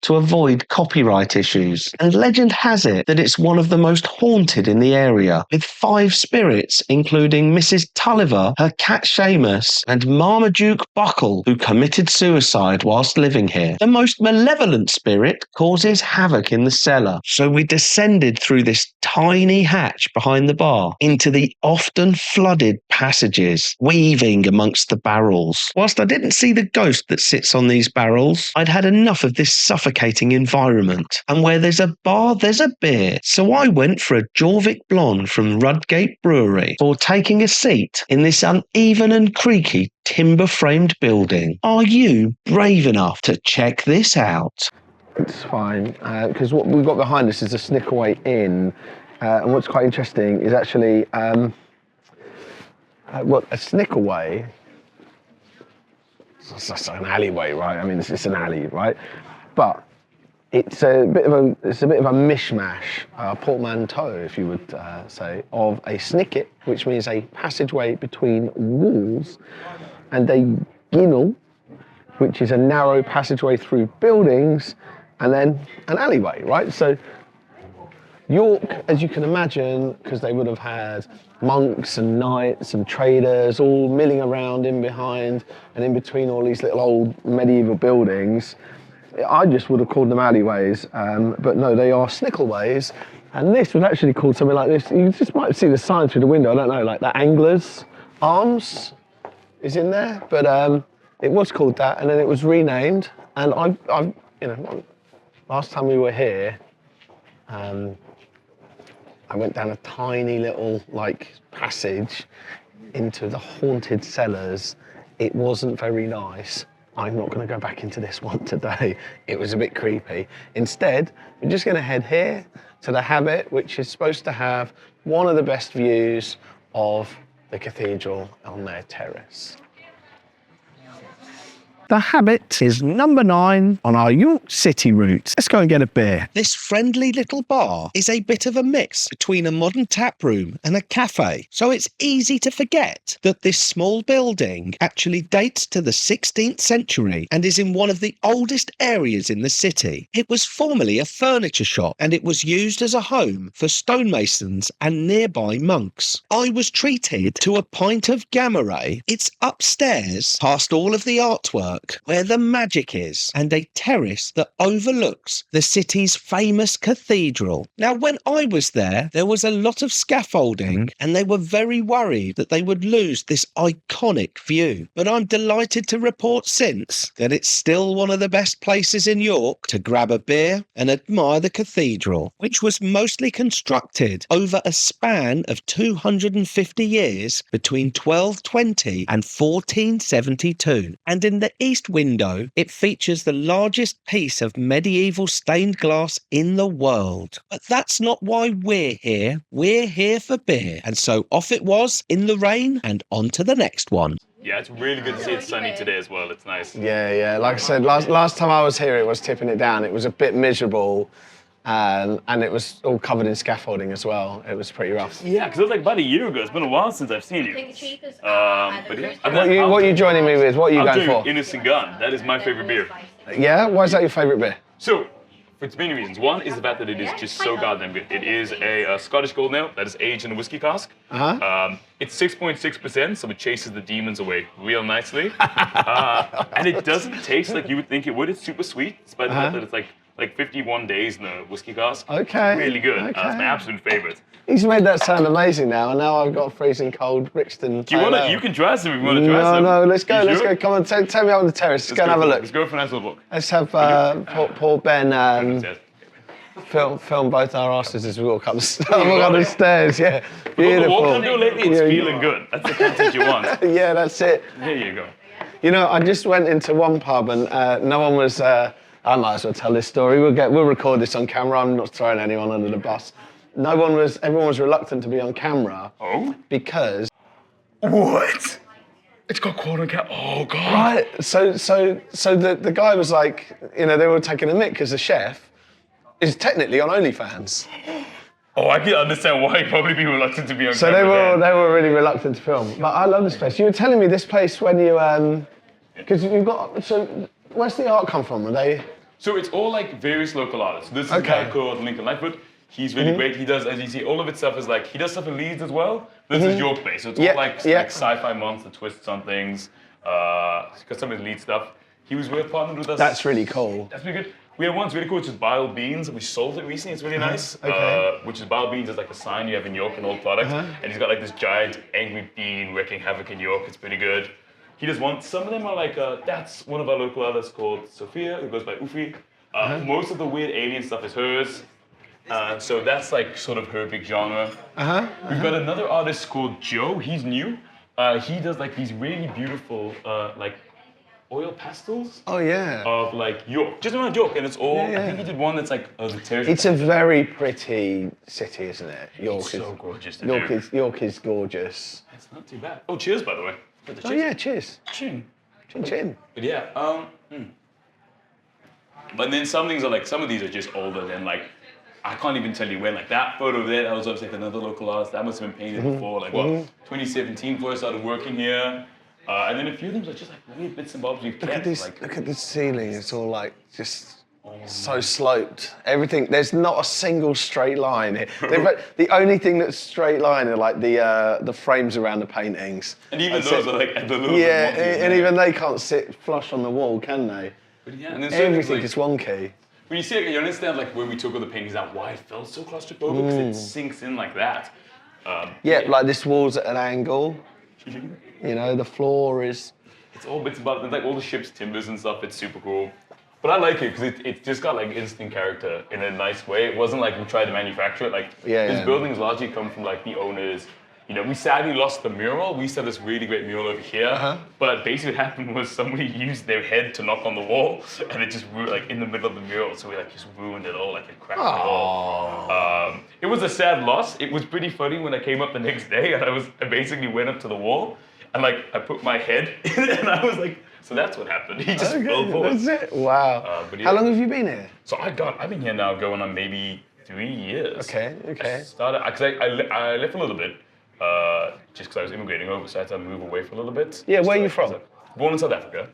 to avoid copyright issues, and legend has it that it's one of the most haunted in the area, with 5 spirits including Mrs. Tulliver, her cat Seamus, and Marmaduke Buckle, who committed suicide whilst living here. The most malevolent spirit causes havoc in the cellar, so we descended through this tiny hatch behind the bar into the often flooded passages, weaving amongst the barrels. Whilst I didn't see the ghost that sits on these barrels, I'd had enough of this suffocating environment, and where there's a bar, there's a beer. So I went for a Jorvik Blonde from Rudgate Brewery for taking a seat in this uneven and creaky timber-framed building. Are you brave enough to check this out? It's fine, because what we've got behind us is a Snickleway Inn, and what's quite interesting is actually a Snickleway. It's an alleyway, right? I mean, it's an alley, right? But it's a bit of a mishmash, portmanteau, if you would say, of a snicket, which means a passageway between walls, and a ginnel, which is a narrow passageway through buildings, and then an alleyway, right? So York, as you can imagine, because they would have had monks and knights and traders all milling around in behind and in between all these little old medieval buildings. I just would have called them alleyways, but no, they are Snickleways. And this was actually called something like this. You just might see the sign through the window, I don't know, like the Anglers Arms is in there, but it was called that, and then it was renamed. And I you know, last time we were here, I went down a tiny little like passage into the haunted cellars. It wasn't very nice. I'm not going to go back into this one today. It was a bit creepy. Instead, we're just going to head here to the Habit, which is supposed to have one of the best views of the cathedral on their terrace. The Habit is number 9 on our York City route. Let's go and get a beer. This friendly little bar is a bit of a mix between a modern tap room and a cafe, so it's easy to forget that this small building actually dates to the 16th century and is in one of the oldest areas in the city. It was formerly a furniture shop and it was used as a home for stonemasons and nearby monks. I was treated to a pint of gamma ray. It's upstairs past all of the artwork where the magic is, and a terrace that overlooks the city's famous cathedral. Now, when I was there was a lot of scaffolding and they were very worried that they would lose this iconic view. But I'm delighted to report since that it's still one of the best places in York to grab a beer and admire the cathedral, which was mostly constructed over a span of 250 years between 1220 and 1472. And in the east window, it features the largest piece of medieval stained glass in the world. But that's not why we're here. We're here for beer. And so off it was in the rain and on to the next one. Yeah, it's really good to see it's sunny today as well. It's nice. Yeah. Like I said, last time I was here, it was tipping it down. It was a bit miserable. And it was all covered in scaffolding as well. It was pretty rough. Yeah, because it was like about a year ago. It's been a while since I've seen you. But yeah. What are you joining me with? What are you going for? Innocent Gun. That is my favorite beer. Yeah? Why is that your favourite beer? So, for many reasons. One is the fact that it is just so goddamn good. It is a Scottish Golden Ale that is aged in a whiskey cask. It's 6.6%, so it chases the demons away real nicely. And it doesn't taste like you would think it would. It's super sweet, despite the fact that it's like 51 days in the whiskey cask. Okay. Really good. Okay. It's my absolute favorite. He's made that sound amazing now, and now I've got a freezing cold Brixton. Do you want to? You can try some if you want to try some. No, let's go. You Let's sure? go. Come on, take me out on the terrace. Let's go and have a look. Let's go for a nice little walk. Let's have poor Ben film both our asses as we walk up the stairs. Yeah, beautiful. The walk I'm doing lately, it's feeling good. That's the content you want. Yeah, that's it. There you go. You know, I just went into one pub and no one was. I might as well tell this story. We'll record this on camera. I'm not throwing anyone under the bus. Everyone was reluctant to be on camera. Oh? Because. What? It's got quote on camera. Oh god. Right. So the guy was like, you know, they were taking a mick because the chef is technically on OnlyFans. Oh, I can understand why he'd probably be reluctant to be on so camera. So they were really reluctant to film. But I love this place. You were telling me this place when you because you've got where's the art come from? Are they? So it's all like various local artists. This is a guy called Lincoln Lightfoot. He's really great. He does, as you see, all of his stuff is like, he does stuff in Leeds as well. This is York based, so it's all like sci-fi monster twists on things. He's got some of his Leeds stuff. He was partnered with us. That's really cool. That's really good. We had one's really cool, which is Bile Beans. We sold it recently. It's really nice. Which is Bile Beans is like a sign you have in York, an old product. And he's got like this giant angry bean wreaking havoc in York. It's pretty good. He does one. Some of them are like, that's one of our local artists called Sophia, who goes by Ufi. Most of the weird alien stuff is hers. So that's like sort of her big genre. We've got another artist called Joe. He's new. He does like these really beautiful like oil pastels. Oh yeah. Of like York, just around York, and it's all. I think he did one that's like the terrace. It's a very pretty city, isn't it? York it's is so gorgeous. York is gorgeous. It's not too bad. Oh, cheers, by the way. Oh yeah, cheers. Chin. Chin chin. But yeah, But then some things are like, some of these are just older than like, I can't even tell you when, like that photo there, that was obviously like another local artist, that must have been painted before, like 2017 before I started working here. And then a few of them are just like weird bits and bobs we've kept. Look at this ceiling, it's all like just... Oh So sloped. Everything. There's not a single straight line here. The only thing that's straight line are like the frames around the paintings. And even those are like a little bit yeah, wonky, and even they can't sit flush on the wall, can they? But yeah, and then certain Everything like, is wonky. when you see it, you understand like when we took all the paintings out, why it felt so claustrophobic, because it sinks in like that. Yeah, like this wall's at an angle. You know, the floor is. It's all bits about like all the ship's timbers and stuff. It's super cool. But I like it because it just got like instant character in a nice way. It wasn't like we tried to manufacture it. Like these buildings largely come from like the owners. You know, we sadly lost the mural. We used to have this really great mural over here. But basically what happened was somebody used their head to knock on the wall and it just like in the middle of the mural. So we like just ruined it all, like it cracked it all. It was a sad loss. It was pretty funny when I came up the next day and I basically went up to the wall and like I put my head in and I was like, so that's what happened. He just fell forward. That's it. Wow. But yeah. How long have you been here? So I've been here now going on maybe 3 years. Okay. I started, because I left a little bit, just because I was immigrating over, so I had to move away for a little bit. Yeah, where are you from? Born in South Africa,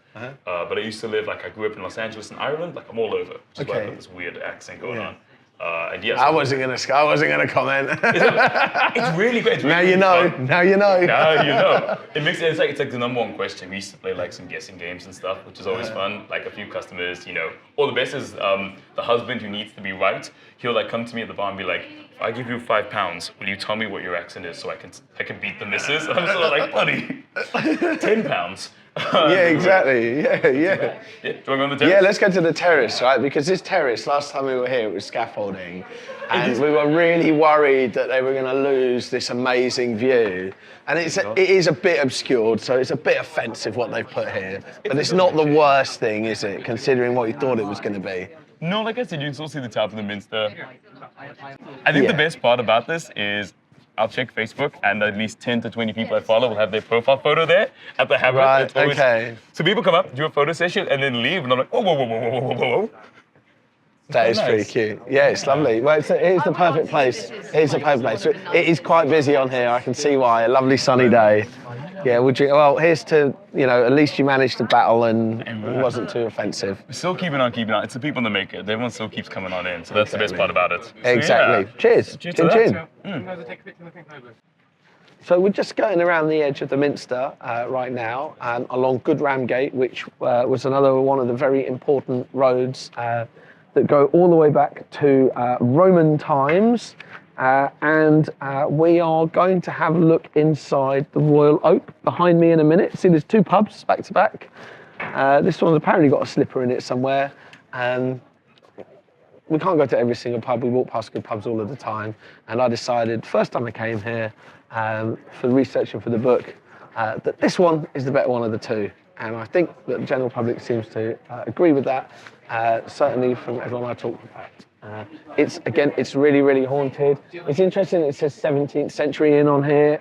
but I used to live, I grew up in Los Angeles and Ireland, I'm all over, which is why I've got this weird accent going on. And yes, I wasn't gonna comment. it's really great. It's Now really you know. fun. Now you know. Now you know. It's like the number one question. We used to play like some guessing games and stuff, which is always fun. Like a few customers, you know. Or the best is the husband who needs to be right. He'll like come to me at the bar and be like, if I give you £5, will you tell me what your accent is so I can beat the missus? I'm sort of like, buddy, £10. Yeah, exactly. Yeah. Yeah, do you want to go on the terrace? Yeah, let's go to the terrace, right? Because this terrace, last time we were here, it was scaffolding. And we were really worried that they were going to lose this amazing view. And it is a bit obscured, so it's a bit offensive what they've put here. But it's not the worst thing, is it, considering what we thought it was going to be? No, like I said, you can still see the top of the Minster. I think the best part about this is I'll check Facebook and at least 10 to 20 people I follow will have their profile photo there at the Habit. Right, okay. So people come up, do a photo session and then leave and I'm like, oh, whoa. That is pretty cute. Yeah, it's lovely. Well, it is the perfect place. It's the perfect place. It is quite busy on here. I can see why. A lovely sunny day. Yeah, well, here's to, at least you managed to battle and it wasn't too offensive. We're still keeping on. It's the people that make it. Everyone still keeps coming on in. So that's the best part about it. Exactly. Yeah. Cheers. Cheers Chin to chin. that. So we're just going around the edge of the Minster right now, along Good Ramgate, which was another one of the very important roads that go all the way back to Roman times. And we are going to have a look inside the Royal Oak behind me in a minute. See, there's two pubs back to back. This one's apparently got a slipper in it somewhere. We can't go to every single pub. We walk past good pubs all of the time. And I decided, first time I came here, for researching for the book, that this one is the better one of the two. And I think that the general public seems to agree with that, certainly from everyone I talked about. It's really, really haunted. It's interesting, it says 17th century inn on here.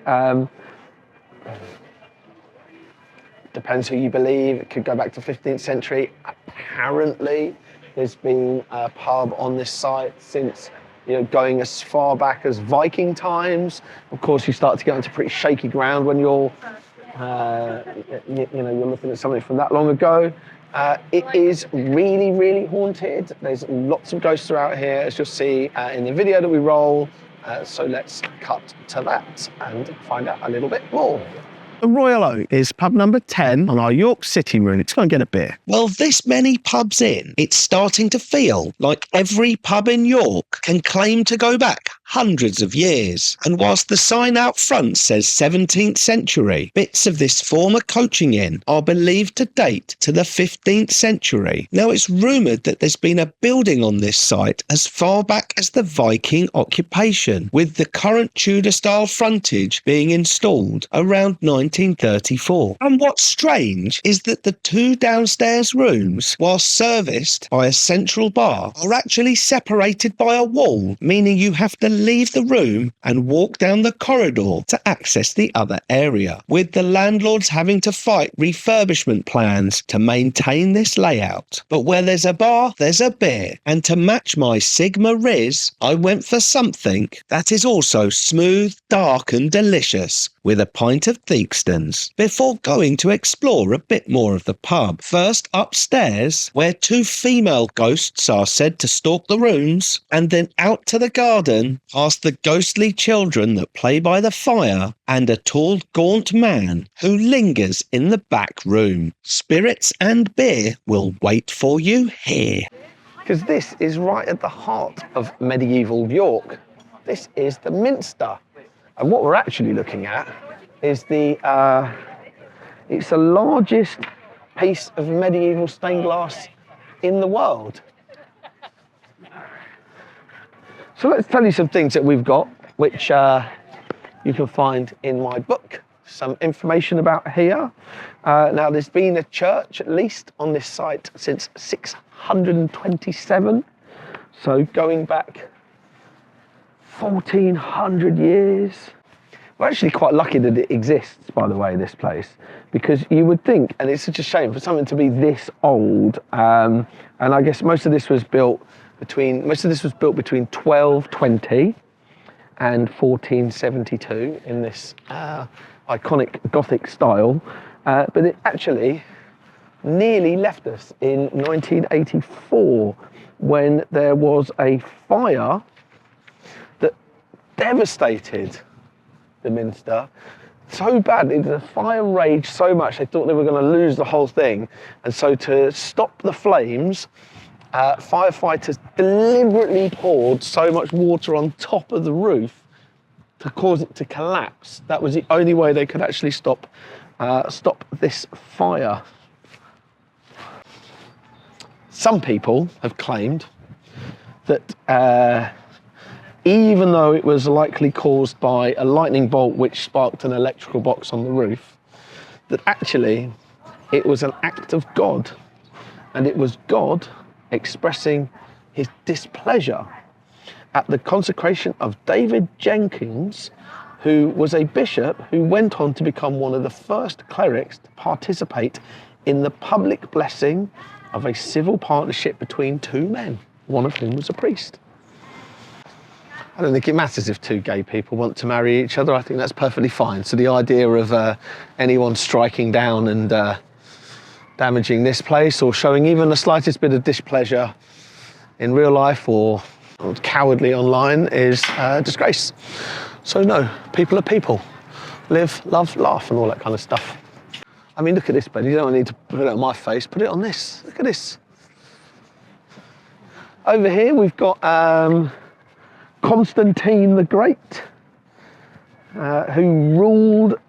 Depends who you believe. It could go back to 15th century. Apparently, there's been a pub on this site since, going as far back as Viking times. Of course, you start to get onto pretty shaky ground when you're looking at something from that long ago. It is really, really haunted. There's lots of ghosts throughout here, as you'll see in the video that we roll. So let's cut to that and find out a little bit more. The Royal Oak is pub number 10 on our York City route. Let's go and get a beer. Well, this many pubs in, it's starting to feel like every pub in York can claim to go back hundreds of years. And whilst the sign out front says 17th century, bits of this former coaching inn are believed to date to the 15th century. Now, it's rumoured that there's been a building on this site as far back as the Viking occupation, with the current Tudor-style frontage being installed around 1934. And what's strange is that the two downstairs rooms, while serviced by a central bar, are actually separated by a wall, meaning you have to leave the room and walk down the corridor to access the other area, with the landlords having to fight refurbishment plans to maintain this layout. But where there's a bar, there's a beer, and to match my Sigma Riz, I went for something that is also smooth, dark and delicious, with a pint of Theakston's before going to explore a bit more of the pub. First upstairs, where 2 female ghosts are said to stalk the rooms, and then out to the garden, past the ghostly children that play by the fire, and a tall, gaunt man who lingers in the back room. Spirits and beer will wait for you here. Because this is right at the heart of medieval York. This is the Minster. And what we're actually looking at is it's the largest piece of medieval stained glass in the world. So let's tell you some things that we've got, which you can find in my book. Some information about here. Now, there's been a church, at least, on this site since 627. So going back 1,400 years. We're actually quite lucky that it exists, by the way, this place, because you would think, and it's such a shame for something to be this old, and I guess most of this was built between 1220 and 1472 in this iconic Gothic style, but it actually nearly left us in 1984 when there was a fire that devastated the Minster. So bad, the fire raged so much they thought they were going to lose the whole thing, and so to stop the flames, firefighters deliberately poured so much water on top of the roof to cause it to collapse. That was the only way they could actually stop this fire. Some people have claimed that even though it was likely caused by a lightning bolt which sparked an electrical box on the roof, that actually it was an act of God, and it was God expressing his displeasure at the consecration of David Jenkins, who was a bishop who went on to become one of the first clerics to participate in the public blessing of a civil partnership between 2 men, one of whom was a priest. I don't think it matters if 2 gay people want to marry each other. I think that's perfectly fine. So the idea of anyone striking down and damaging this place or showing even the slightest bit of displeasure in real life or cowardly online is a disgrace. So no, people are people. Live, love, laugh and all that kind of stuff. I mean, look at this bed. You don't need to put it on my face. Put it on this. Look at this. Over here we've got Constantine the Great, who ruled,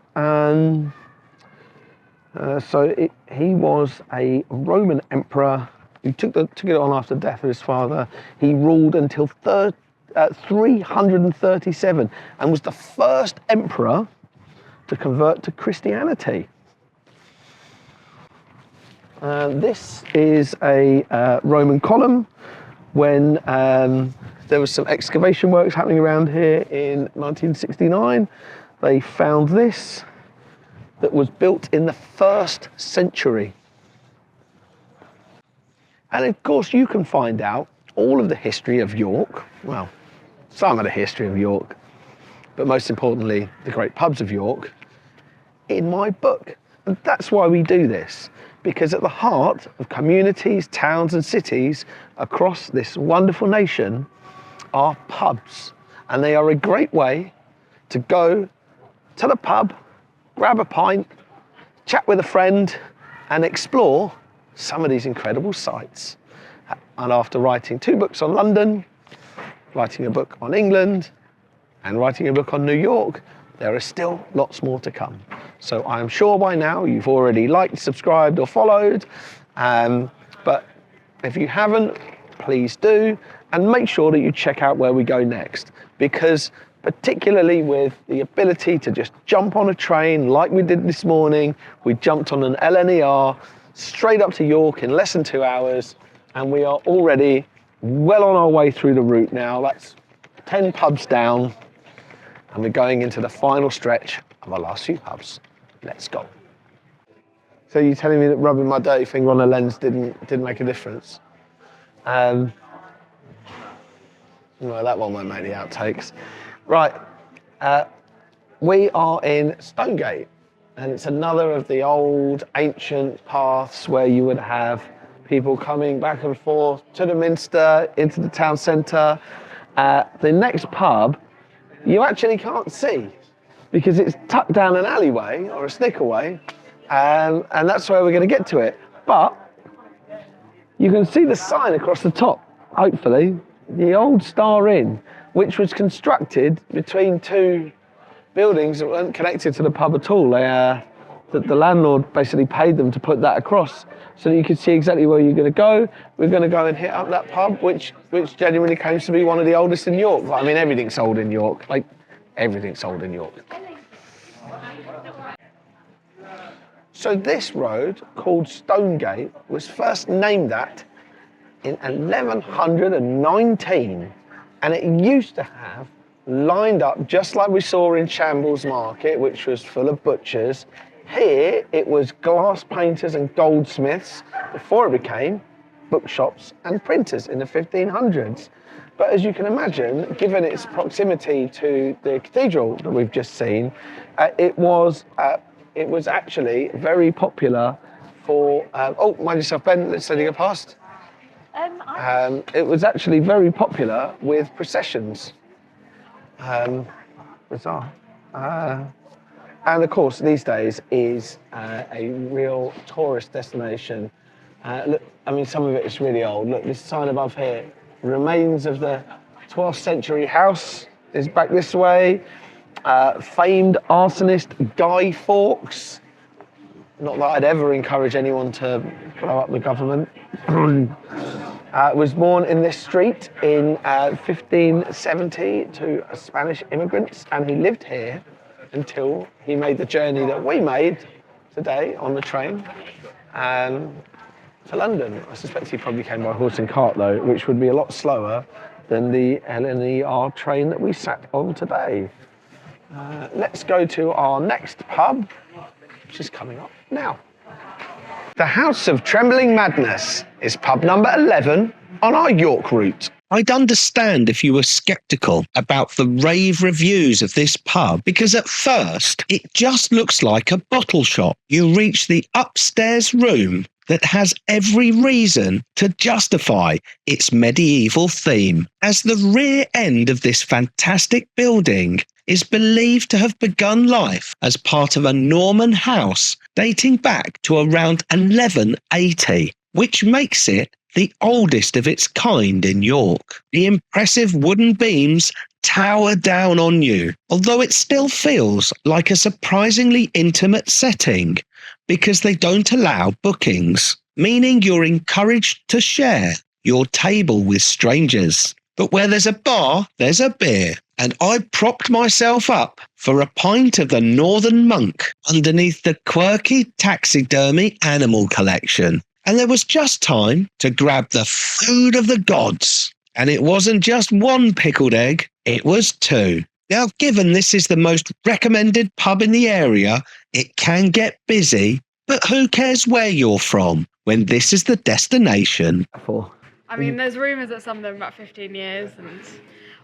he was a Roman emperor who took it on after the death of his father. He ruled until 337 and was the first emperor to convert to Christianity. This is a Roman column when there was some excavation works happening around here in 1969. They found this that was built in the 1st century. And of course you can find out all of the history of York, well, some of the history of York, but most importantly, the great pubs of York, in my book. And that's why we do this, because at the heart of communities, towns and cities across this wonderful nation are pubs, and they are a great way to go to the pub, grab a pint, chat with a friend and explore some of these incredible sites. And after writing 2 books on London, writing a book on England and writing a book on New York, there are still lots more to come. So I'm sure by now you've already liked, subscribed or followed, but if you haven't, please do, and make sure that you check out where we go next, because particularly with the ability to just jump on a train like we did this morning, we jumped on an LNER straight up to York in less than 2 hours, and we are already well on our way through the route now. That's 10 pubs down, and we're going into the final stretch of our last few pubs. Let's go. So you're telling me that rubbing my dirty finger on the lens didn't make a difference? Well, that one won't make the outtakes. Right, We are in Stonegate, and it's another of the old ancient paths where you would have people coming back and forth to the Minster, into the town centre. The next pub, you actually can't see because it's tucked down an alleyway or a Snickleway, and that's where we're going to get to it. But you can see the sign across the top, hopefully, Ye Olde Starre Inn, which was constructed between two buildings that weren't connected to the pub at all. The landlord basically paid them to put that across so that you could see exactly where you're going to go. We're going to go and hit up that pub, which genuinely claims to be one of the oldest in York. I mean, everything's old in York. Like, everything's old in York. So this road, called Stonegate, was first named that in 1119, and it used to have lined up, just like we saw in Shambles Market, which was full of butchers. Here, it was glass painters and goldsmiths before it became bookshops and printers in the 1500s. But as you can imagine, given its proximity to the cathedral that we've just seen, it was actually very popular for... oh, mind yourself, Ben, let's let you go past. It was actually very popular with processions. Bizarre. And of course, these days is a real tourist destination. Look, I mean, some of it is really old. Look, this sign above here, remains of the 12th century house is back this way. Famed arsonist Guy Fawkes. Not that I'd ever encourage anyone to blow up the government. Was born in this street in 1570 to Spanish immigrants, and he lived here until he made the journey that we made today on the train to London. I suspect he probably came by horse and cart though, which would be a lot slower than the LNER train that we sat on today. Let's go to our next pub, which is coming up now. The House of Trembling Madness is pub number 11 on our York route. I'd understand if you were sceptical about the rave reviews of this pub, because at first it just looks like a bottle shop. You reach the upstairs room that has every reason to justify its medieval theme, as the rear end of this fantastic building is believed to have begun life as part of a Norman house dating back to around 1180, which makes it the oldest of its kind in York. The impressive wooden beams tower down on you, although it still feels like a surprisingly intimate setting because they don't allow bookings, meaning you're encouraged to share your table with strangers. But where there's a bar, there's a beer, and I propped myself up for a pint of the Northern Monk underneath the quirky taxidermy animal collection. And there was just time to grab the food of the gods. And it wasn't just one pickled egg, it was two. Now, given this is the most recommended pub in the area, it can get busy, but who cares where you're from when this is the destination? I mean, there's rumours that some of them are about 15 years and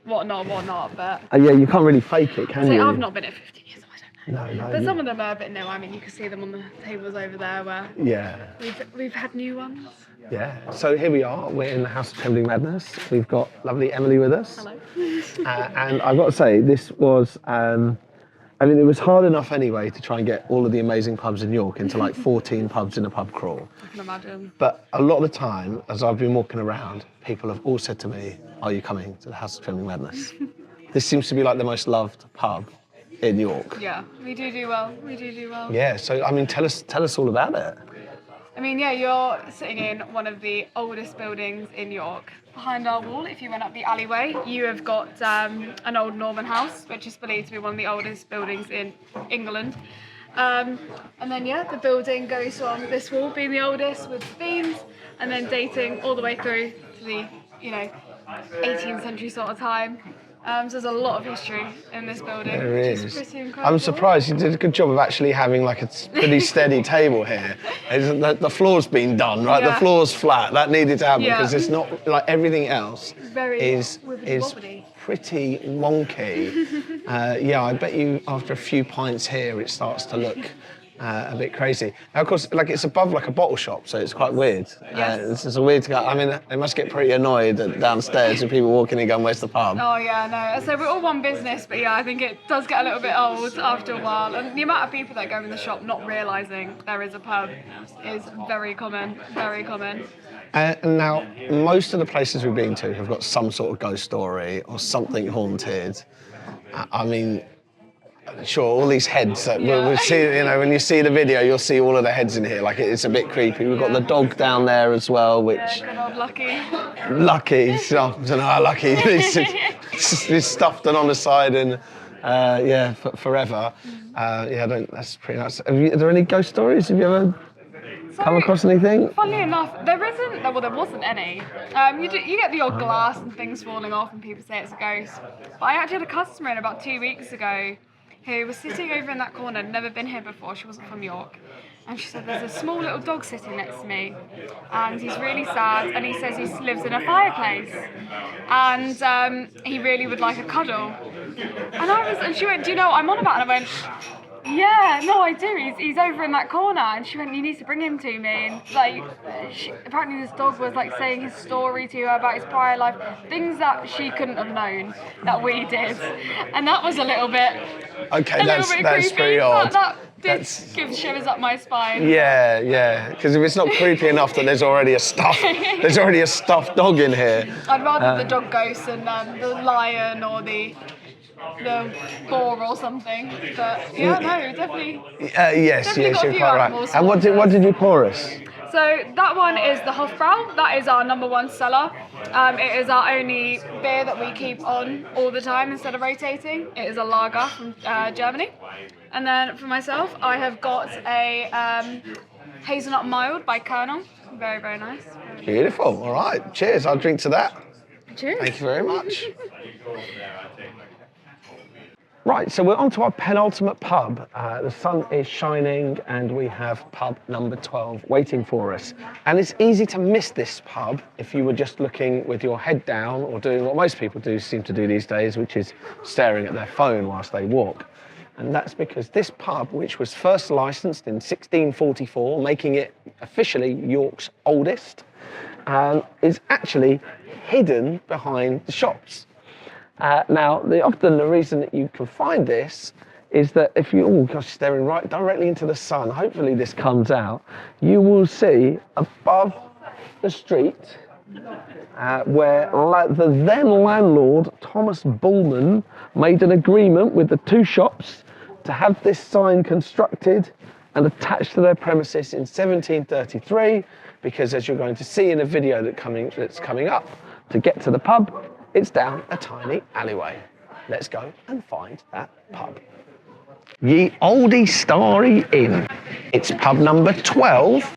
whatnot, but... Yeah, you can't really fake it, can you? I've not been at 15 years, so I don't know. No, But some of them are a bit new. I mean, you can see them on the tables over there where we've had new ones. Yeah, so here we are. We're in the House of Trembling Madness. We've got lovely Emily with us. Hello. And I've got to say, this was... I mean, it was hard enough anyway to try and get all of the amazing pubs in York into like 14 pubs in a pub crawl. I can imagine. But a lot of the time, as I've been walking around, people have all said to me, are you coming to the House of Trembling Madness? This seems to be like the most loved pub in York. Yeah, we do well. Yeah, so I mean, tell us all about it. I mean, yeah, you're sitting in one of the oldest buildings in York. Behind our wall, if you went up the alleyway, you have got an old Norman house, which is believed to be one of the oldest buildings in England. And then, yeah, the building goes on this wall being the oldest with beams, and then dating all the way through to the, 18th century sort of time. So there's a lot of history in this building, There which is. is pretty incredible. I'm surprised you did a good job of actually having like a pretty steady table here. The floor's been done, right? Yeah. The floor's flat. That needed to happen Yeah. because it's not like everything else Very is wibbly-wobbly. pretty wonky. Yeah, I bet you after a few pints here, it starts to look a bit crazy. Now, of course, like it's above like a bottle shop, so it's quite weird. Yes. It's just a weird to go. I mean, they must get pretty annoyed downstairs with people walking in going, "Where's the pub?" Oh yeah, no. So we're all one business, but yeah, I think it does get a little bit old after a while. And the amount of people that go in the shop not realising there is a pub is very common, very common. And now, most of the places we've been to have got some sort of ghost story or something haunted. I mean, sure, all these heads that we'll see, you know, when you see the video, you'll see all of the heads in here. Like, it's a bit creepy. We've got the dog down there as well, which... Yeah, good old Lucky. Lucky, so, I don't know how lucky. He's stuffed and on the side and, forever. That's pretty nice. Are there any ghost stories? Have you ever come across anything? Funnily enough, there wasn't any. You get the odd glass and things falling off and people say it's a ghost. But I actually had a customer in about 2 weeks ago who was sitting over in that corner, never been here before, she wasn't from York. And she said, there's a small little dog sitting next to me and he's really sad and he says he lives in a fireplace and he really would like a cuddle. And she went, do you know what I'm on about? And I went, yeah, no, I do. He's over in that corner. And she went, you need to bring him to me. And like, apparently this dog was like saying his story to her about his prior life, things that she couldn't have known that we did. And that was a little bit. Okay, that's creepy. pretty odd. That did give shivers up my spine. Yeah. Because if it's not creepy enough that there's already a stuffed dog in here. I'd rather the dog ghost than the lion or the boar or something, but yeah, no, definitely. Yes, you're got a quite few right. animals And what did you pour us? So that one is the Hofbrau. That is our #1 seller. It is our only beer that we keep on all the time instead of rotating. It is a lager from Germany. And then for myself, I have got a hazelnut mild by Colonel. Very, very nice. Beautiful. All right. Cheers. I'll drink to that. Cheers. Thank you very much. Right, so we're on to our penultimate pub. The sun is shining and we have pub number 12 waiting for us. And it's easy to miss this pub if you were just looking with your head down or doing what most people seem to do these days, which is staring at their phone whilst they walk. And that's because this pub, which was first licensed in 1644, making it officially York's oldest, is actually hidden behind the shops. Now, often the reason that you can find this is that if you, staring right directly into the sun, hopefully this comes out, you will see above the street where the then landlord, Thomas Bullman, made an agreement with the two shops to have this sign constructed and attached to their premises in 1733, because as you're going to see in a video that's coming up, to get to the pub, it's down a tiny alleyway. Let's go and find that pub. Ye Olde Starre Inn. It's pub number 12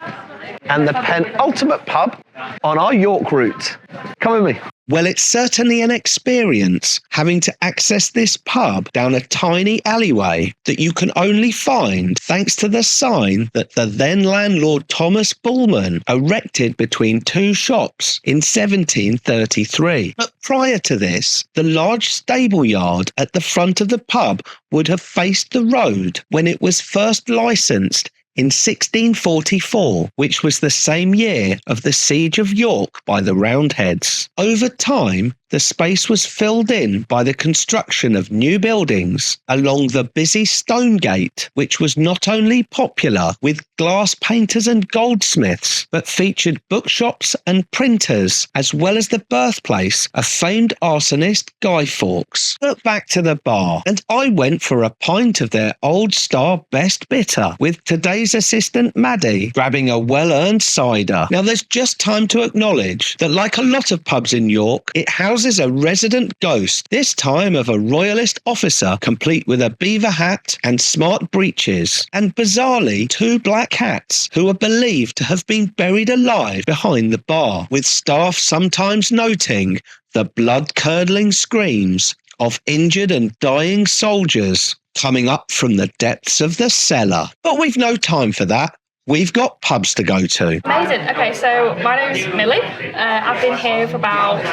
and the penultimate pub on our York route. Come with me. Well, it's certainly an experience having to access this pub down a tiny alleyway that you can only find thanks to the sign that the then landlord Thomas Bullman erected between two shops in 1733. But prior to this, the large stable yard at the front of the pub would have faced the road when it was first licensed in 1644, which was the same year of the Siege of York by the Roundheads. Over time, the space was filled in by the construction of new buildings along the busy Stonegate, which was not only popular with glass painters and goldsmiths, but featured bookshops and printers, as well as the birthplace of famed arsonist Guy Fawkes. Look back to the bar, and I went for a pint of their Old Star Best Bitter with today's assistant Maddie, grabbing a well-earned cider. Now, there's just time to acknowledge that, like a lot of pubs in York, it houses a resident ghost, this time of a royalist officer, complete with a beaver hat and smart breeches, and bizarrely 2 black hats, who are believed to have been buried alive behind the bar, with staff sometimes noting the blood-curdling screams of injured and dying soldiers coming up from the depths of the cellar. But we've no time for that. We've got pubs to go to. Amazing. Okay, so my name's Millie. I've been here for about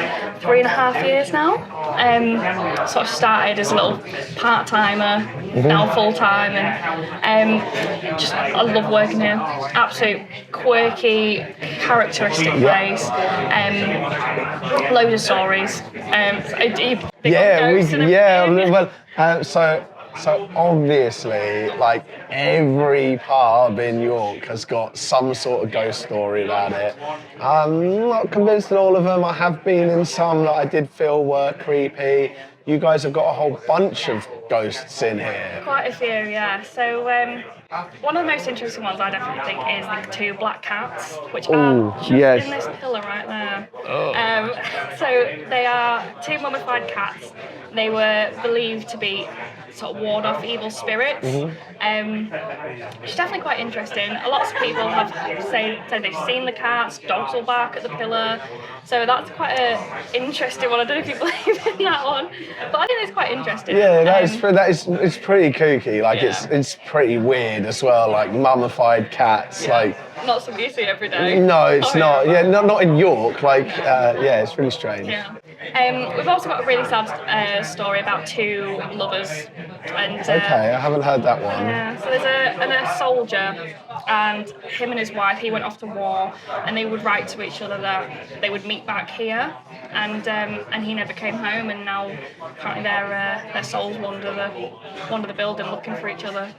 3.5 years now. Sort of started as a little part-timer, now full-time, and I love working here. Absolute quirky, characteristic place. Loads of stories. So obviously, like every pub in York has got some sort of ghost story about it. I'm not convinced that all of them. I have been in some that I did feel were creepy. You guys have got a whole bunch of ghosts in here. Quite a few, yeah. So one of the most interesting ones I definitely think is the 2 black cats, which are just in this pillar right there. So they are 2 mummified cats. They were believed to be sort of ward off evil spirits. Which is definitely quite interesting. Lots of people have said they've seen the cats, dogs will bark at the pillar. So that's quite an interesting one. I don't know if you believe in that one, but I think it's quite interesting. Yeah, it's pretty kooky. Like it's pretty weird as well. Like mummified cats. Like not something you see every day. No, it's not. Yeah, not in York. Like it's really strange. Yeah. We've also got a really sad story about 2 lovers. And, okay, I haven't heard that one. Yeah, so there's a soldier, and him and his wife, he went off to war, and they would write to each other that they would meet back here, and he never came home, and now apparently their souls wander the building looking for each other.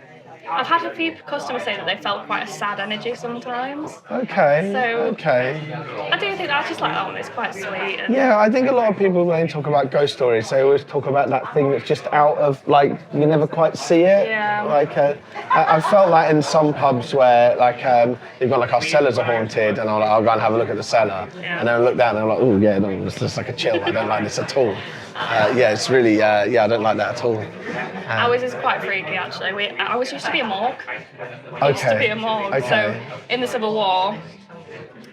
I've had a few customers say that they felt quite a sad energy sometimes. Okay. So I do think that's just like, oh, it's quite sweet. Yeah, I think a lot of people, when they talk about ghost stories, they always talk about that thing that's just out of, like, you never quite see it. Yeah. Like, I felt that in some pubs where, like, you've got, like, our cellars are haunted, and I'll go and have a look at the cellar. Yeah. And then I look down and I'm like, oh, yeah, no, it's just like a chill. I don't like this at all. It's really, I don't like that at all. Ours is quite freaky, actually. Ours used to be a morgue. It used to be a morgue. Okay. So in the Civil War,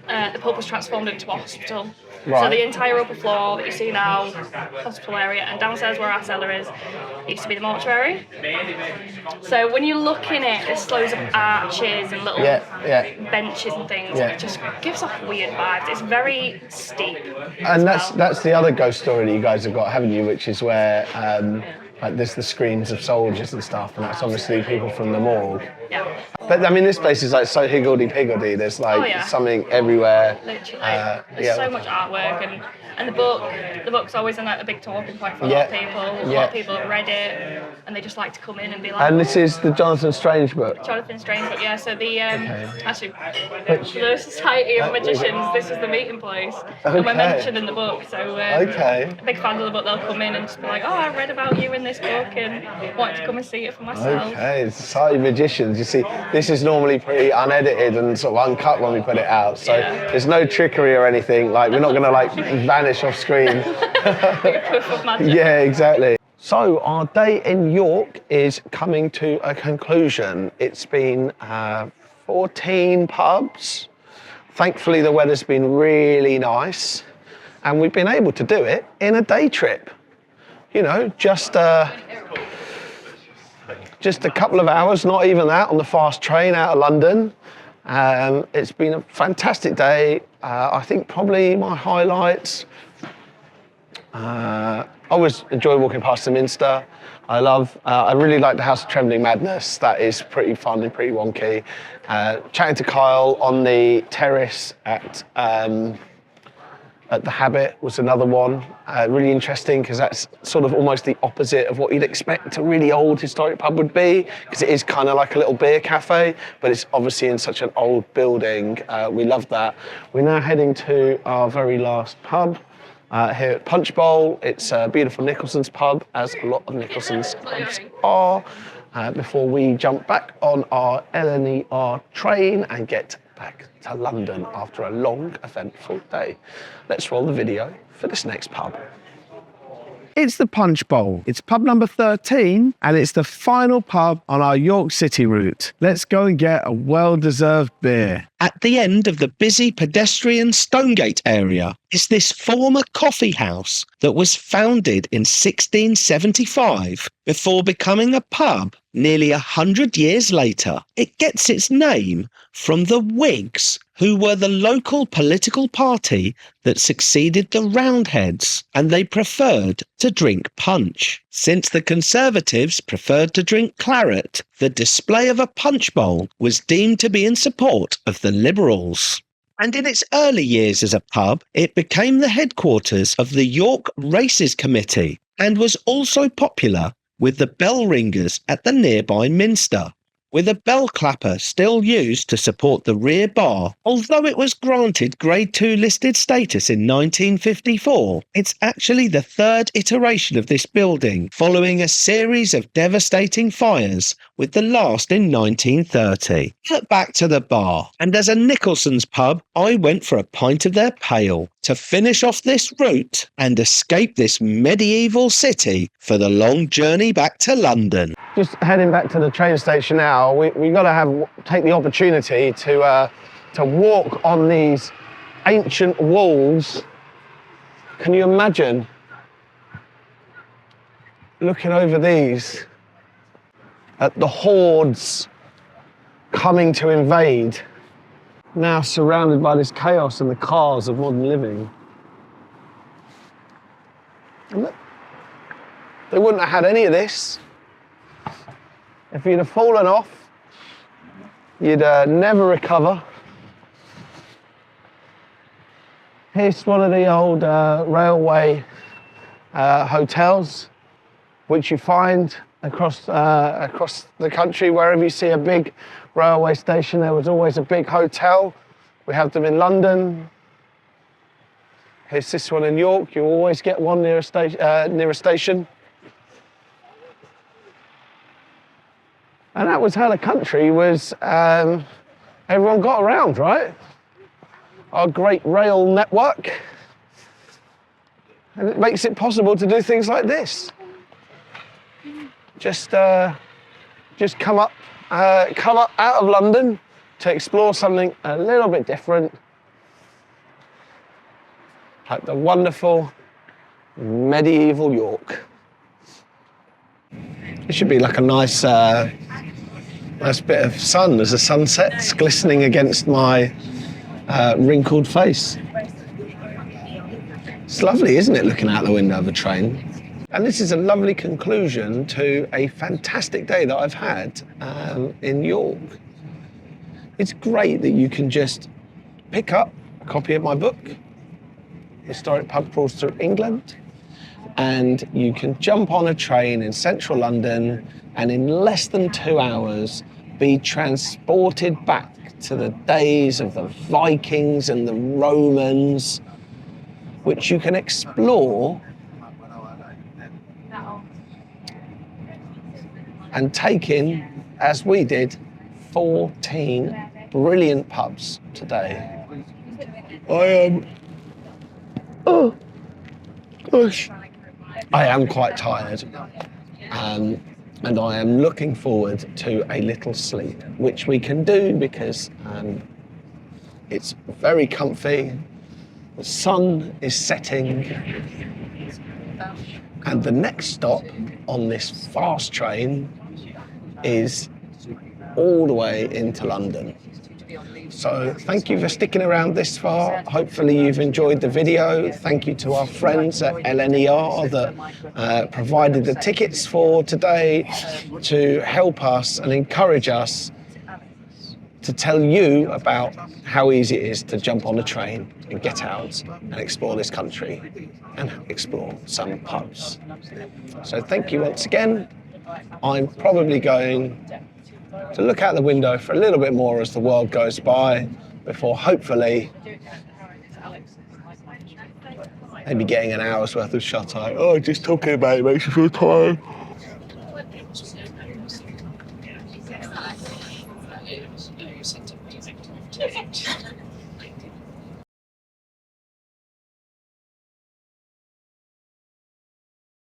the pub was transformed into a hospital. Right. So the entire upper floor that you see now, hospital area, and downstairs where our cellar is, used to be the mortuary. So when you look in it, there's loads of arches and little benches and things, and it just gives off weird vibes. It's very steep. And that's the other ghost story that you guys have got, haven't you? Which is where like there's the screens of soldiers and stuff, and that's obviously people from the morgue. Yeah. But I mean, this place is like so higgledy-piggledy. There's like something everywhere. Literally. There's so much artwork, and the book's always a big talking point for a lot of people. A lot of people have read it, and they just like to come in and be like. And this is the Jonathan Strange book. Jonathan Strange book, yeah. So the actually, the Society of Magicians. This is the meeting place, and we're mentioned in the book. So big fans of the book, they'll come in and just be like, oh, I read about you in this book, and wanted to come and see it for myself. Okay, Society of Magicians. You see, this is normally pretty unedited and sort of uncut when we put it out. So there's no trickery or anything. Like we're not going to like vanish off screen. Proof of magic. Yeah, exactly. So our day in York is coming to a conclusion. It's been 14 pubs. Thankfully, the weather's been really nice, and we've been able to do it in a day trip. You know, just a couple of hours, not even that, on the fast train out of London. It's been a fantastic day. I think probably my highlights. I always enjoy walking past the Minster. I really like the House of Trembling Madness. That is pretty fun and pretty wonky. Chatting to Kyle on the terrace at the Habit was another one. Really interesting because that's sort of almost the opposite of what you'd expect a really old historic pub would be, because it is kind of like a little beer cafe, but it's obviously in such an old building. We love that. We're now heading to our very last pub. Here at Punch Bowl. It's a beautiful Nicholson's pub, as a lot of Nicholson's pubs are, before we jump back on our LNER train and get back to London after a long, eventful day. Let's roll the video for this next pub. It's the Punch Bowl. It's pub number 13, and it's the final pub on our York City route. Let's go and get a well-deserved beer. At the end of the busy pedestrian Stonegate area is this former coffee house that was founded in 1675 before becoming a pub nearly 100 years later. It gets its name from the Whigs, who were the local political party that succeeded the Roundheads, and they preferred to drink punch. Since the Conservatives preferred to drink claret, the display of a punch bowl was deemed to be in support of the Liberals. And in its early years as a pub, it became the headquarters of the York Races Committee and was also popular with the bell ringers at the nearby Minster, with a bell clapper still used to support the rear bar. Although it was granted Grade 2 listed status in 1954, it's actually the third iteration of this building, following a series of devastating fires, with the last in 1930. Get back to the bar, and as a Nicholson's pub, I went for a pint of their pale to finish off this route and escape this medieval city for the long journey back to London. Just heading back to the train station now. We've got to take the opportunity to walk on these ancient walls. Can you imagine looking over these at the hordes coming to invade, now surrounded by this chaos and the cars of modern living? And look, they wouldn't have had any of this if you'd have fallen off. You'd never recover. Here's one of the old railway hotels, which you find across the country. Wherever you see a big railway station, there was always a big hotel. We have them in London. Here's this one in York. You always get one near a station. And that was how the country was, everyone got around, right? Our great rail network. And it makes it possible to do things like this. Just come up out of London to explore something a little bit different. Like the wonderful medieval York. It should be like a nice bit of sun as the sun sets, glistening against my wrinkled face. It's lovely, isn't it, looking out the window of a train? And this is a lovely conclusion to a fantastic day that I've had in York. It's great that you can just pick up a copy of my book, Historic Pub Crawls Through England, and you can jump on a train in central London and in less than 2 hours be transported back to the days of the Vikings and the Romans, which you can explore and take in, as we did, 14 brilliant pubs today. I am quite tired, and I am looking forward to a little sleep, which we can do because it's very comfy, the sun is setting, and the next stop on this fast train is all the way into London. So thank you for sticking around this far. Hopefully you've enjoyed the video. Thank you to our friends at LNER that provided the tickets for today to help us and encourage us to tell you about how easy it is to jump on a train and get out and explore this country and explore some pubs. So thank you once again. I'm probably going to look out the window for a little bit more as the world goes by before hopefully maybe getting an hour's worth of shut eye. Oh, just talking about it makes you feel tired.